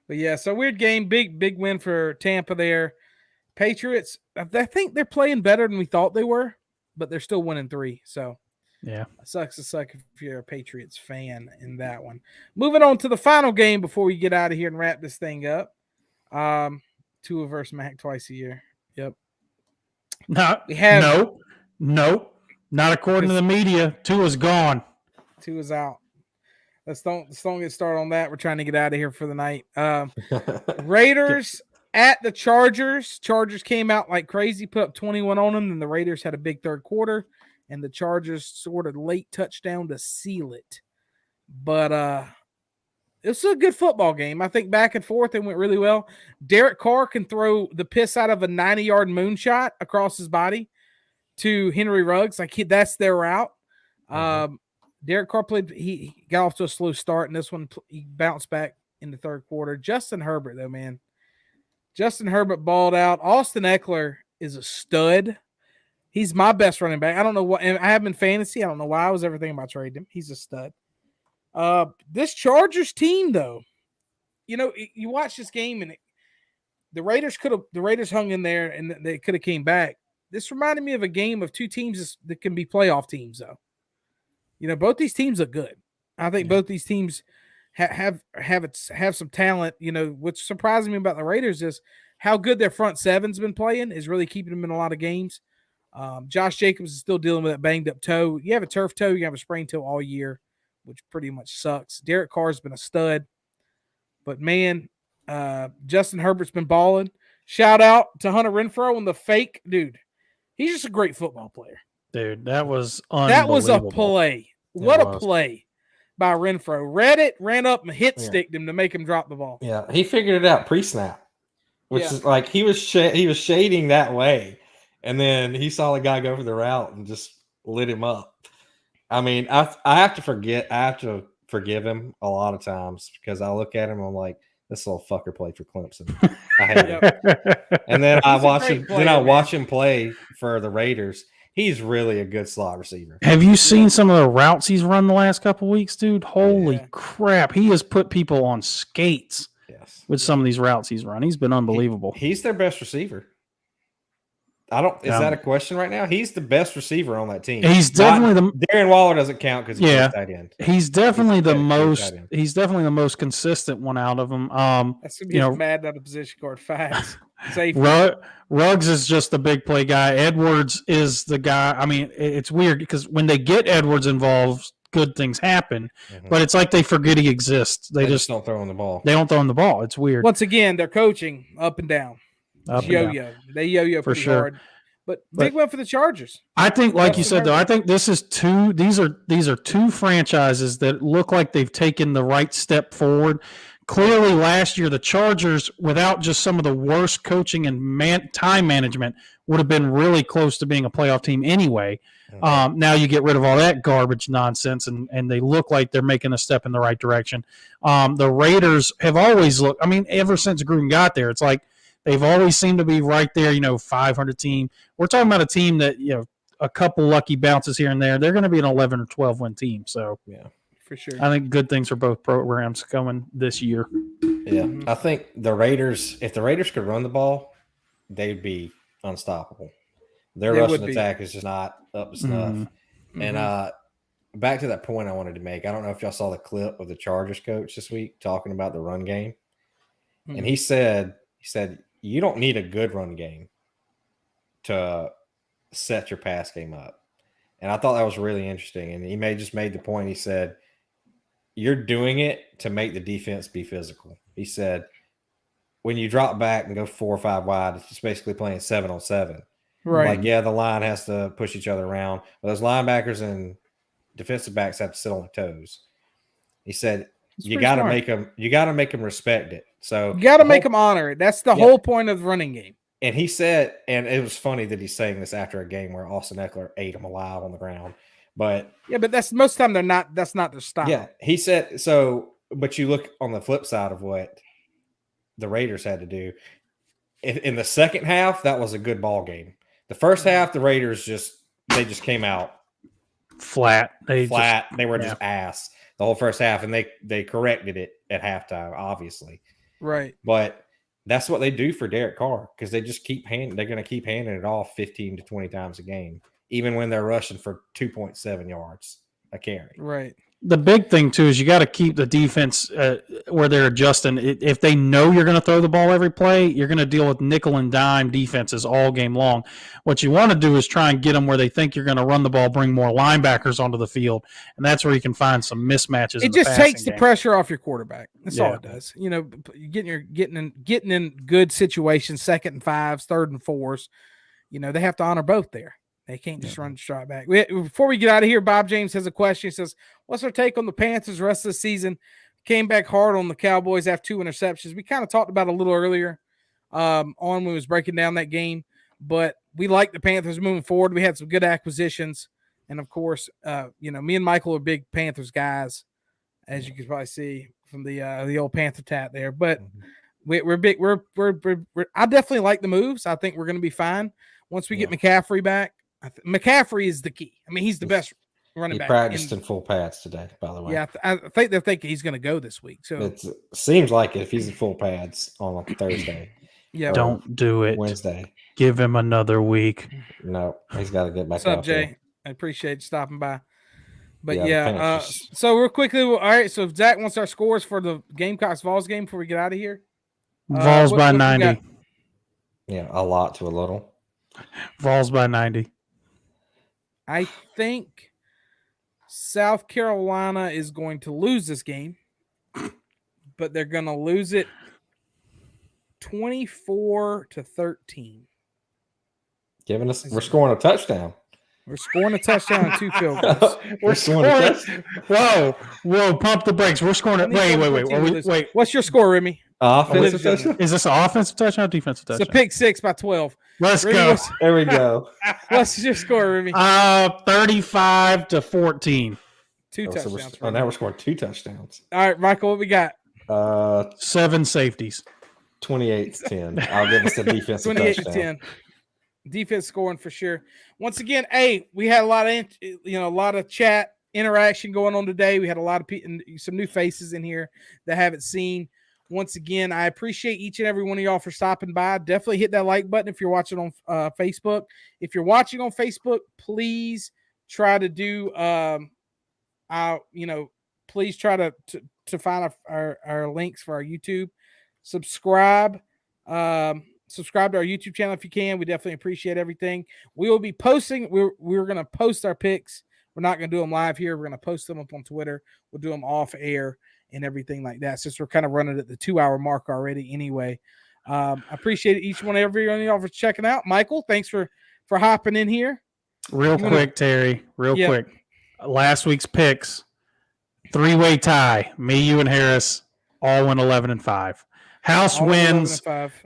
But yeah, so weird game, big win for Tampa there. Patriots, I think they're playing better than we thought they were, but they're still 1-3. So yeah, it sucks to suck if you're a Patriots fan in that one. Moving on to the final game before we get out of here and wrap this thing up. Tua versus Mac twice a year. Yep. No, not according to the media. Tua's gone. Tua's out. Let's don't get started on that. We're trying to get out of here for the night. Raiders at the Chargers. Chargers came out like crazy, put up 21 on them, and the Raiders had a big third quarter, and the Chargers scored a late touchdown to seal it. But it's a good football game. I think back and forth it went really well. Derek Carr can throw the piss out of a 90-yard moonshot across his body to Henry Ruggs. That's their route. Derek Carr he got off to a slow start, and this one he bounced back in the third quarter. Justin Herbert, though, man. Justin Herbert balled out. Austin Eckler is a stud. He's my best running back. I don't know what, and I have him in fantasy. I don't know why I was ever thinking about trading him. He's a stud. This Chargers team, though, you watch this game and the Raiders hung in there and they could have came back. This reminded me of a game of 2 teams that can be playoff teams, though. Both these teams are good. I think both these teams have some talent. What's surprising me about the Raiders is how good their front seven's been playing is really keeping them in a lot of games. Josh Jacobs is still dealing with that banged up toe. You have a turf toe, you have a sprained toe all year, which pretty much sucks. Derek Carr's been a stud. But, man, Justin Herbert's been balling. Shout out to Hunter Renfrow and the fake dude. He's just a great football player. Dude, that was unbelievable. That was a play. What a play. by Renfro. Read it, ran up and hit sticked him to make him drop the ball. Yeah, he figured it out pre-snap, which is like he was shading that way, and then he saw the guy go for the route and just lit him up. I mean, I have to forgive him a lot of times because I look at him, I'm like, this little fucker played for Clemson. I hate him. And then I watch him play for the Raiders. He's really a good slot receiver. Have you seen some of the routes he's run the last couple of weeks, dude? Holy crap. He has put people on skates with some of these routes he's run. He's been unbelievable. He's their best receiver. Is that a question right now? He's the best receiver on that team. He's definitely Darren Waller doesn't count because he's tight end. He's definitely the most consistent one out of them. That's gonna be a mad out of position guard. Facts. Ruggs is just the big play guy. Edwards is the guy. I mean, it's weird because when they get Edwards involved, good things happen. But it's like they forget he exists. They just don't throw him the ball. They don't throw him the ball. It's weird. Once again, they're coaching up and down. Yo-yo. They yo-yo pretty hard. But big win for the Chargers. I think, like you said, though, I think this is these are two franchises that look like they've taken the right step forward. Clearly, last year, the Chargers, without just some of the worst coaching and time management, would have been really close to being a playoff team anyway. Now you get rid of all that garbage nonsense, and they look like they're making a step in the right direction. The Raiders have always looked, I mean, ever since Gruden got there, it's like they've always seemed to be right there, 500 team. We're talking about a team that, a couple lucky bounces here and there. They're going to be an 11 or 12 win team. So, yeah. For sure. I think good things for both programs coming this year. Yeah. I think if the Raiders could run the ball, they'd be unstoppable. Their rushing attack is just not up to snuff. And back to that point I wanted to make. I don't know if y'all saw the clip of the Chargers coach this week talking about the run game. And he said, you don't need a good run game to set your pass game up. And I thought that was really interesting. And he just made the point. He said, you're doing it to make the defense be physical. He said, when you drop back and go 4 or 5 wide, it's just basically playing 7-on-7. Right. Like, the line has to push each other around. But those linebackers and defensive backs have to sit on their toes. He said, you got to make them respect it. So you got to make them honor it. That's the whole point of the running game. And he said, and it was funny that he's saying this after a game where Austin Eckler ate him alive on the ground. But that's most of the time that's not their style. Yeah, he said so. But you look on the flip side of what the Raiders had to do in the second half. That was a good ball game. The first half, the Raiders just came out flat. They were just ass the whole first half, and they corrected it at halftime, obviously. Right. But that's what they do for Derek Carr because they just they're going to keep handing it off 15 to 20 times a game, even when they're rushing for 2.7 yards a carry. Right. The big thing, too, is you got to keep the defense where they're adjusting. If they know you're going to throw the ball every play, you're going to deal with nickel and dime defenses all game long. What you want to do is try and get them where they think you're going to run the ball, bring more linebackers onto the field, and that's where you can find some mismatches. It just takes the pressure off your quarterback. That's all it does. Getting in good situations, 2nd and 5s, 3rd and 4s. They have to honor both there. They can't just run straight back. Before we get out of here, Bob James has a question. He says, what's our take on the Panthers the rest of the season? Came back hard on the Cowboys after 2 interceptions. We kind of talked about it a little earlier when we was breaking down that game. But we like the Panthers moving forward. We had some good acquisitions. And, of course, me and Michael are big Panthers guys, as you can probably see from the old Panther tat there. But we're big. I definitely like the moves. I think we're going to be fine once we get McCaffrey back. McCaffrey is the key. I mean, he's the best running back. He practiced in full pads today, by the way. Yeah, I think they're thinking he's going to go this week. So it seems like if he's in full pads on Thursday. Yeah, don't do it. Wednesday. Give him another week. No, he's got to get back. What's up, Jay? There. I appreciate you stopping by. But so real quickly, all right. So if Zach wants our scores for the Gamecocks Vols game before we get out of here. Vols by 90. Yeah, a lot to a little. Vols by 90. I think South Carolina is going to lose this game, but they're going to lose it 24-13. We're scoring a touchdown. We're scoring a touchdown and 2 field goals. We're scoring. Whoa! Pump the brakes. We're scoring it. Wait. What's your score, Remy? Offensive touchdown. Is this an offensive touchdown or defensive touchdown? It's a pick 6 by 12. Let's Remy, go. There we go. What's your score, Remy? 35-14. 2 touchdowns. So now we're scoring 2 touchdowns. All right, Michael, what we got? 7 safeties. 28-10. I'll give us the defensive 28-10. Defense scoring for sure. Once again, hey, we had a lot of chat interaction going on today. We had a lot of people, some new faces in here that haven't seen. Once again, I appreciate each and every one of y'all for stopping by. Definitely hit that like button if you're watching on Facebook. If you're watching on Facebook, please try to do please try to find our links for our YouTube. Subscribe to our YouTube channel if you can. We definitely appreciate everything. We will be posting. We're going to post our picks. We're not going to do them live here. We're going to post them up on Twitter. We'll do them off air and everything like that, since we're kind of running at the 2-hour mark already anyway. I appreciate each one, every one of y'all for checking out. Michael, thanks for hopping in here. Real quick, Terry. Quick. Last week's picks, 3-way tie. Me, you, and Harris all went 11-5. House all wins.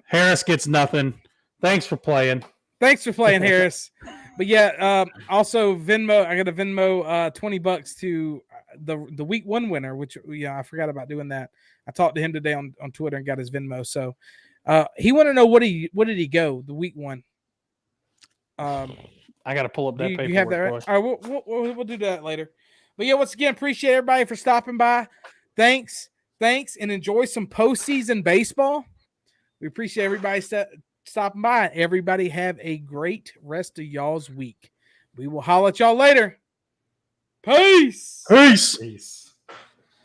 Harris gets nothing. Thanks for playing. Harris. But yeah, also Venmo. I got a Venmo $20 to the week 1 winner, which I forgot about doing that. I talked to him today on Twitter and got his Venmo. So he wanted to know what did he go the week 1. I got to pull up that paperwork. You have that right? All right, we'll do that later. But yeah, once again, appreciate everybody for stopping by. Thanks, and enjoy some postseason baseball. We appreciate everybody stopping by. Everybody have a great rest of y'all's week. We will holler at y'all later. Peace. Peace.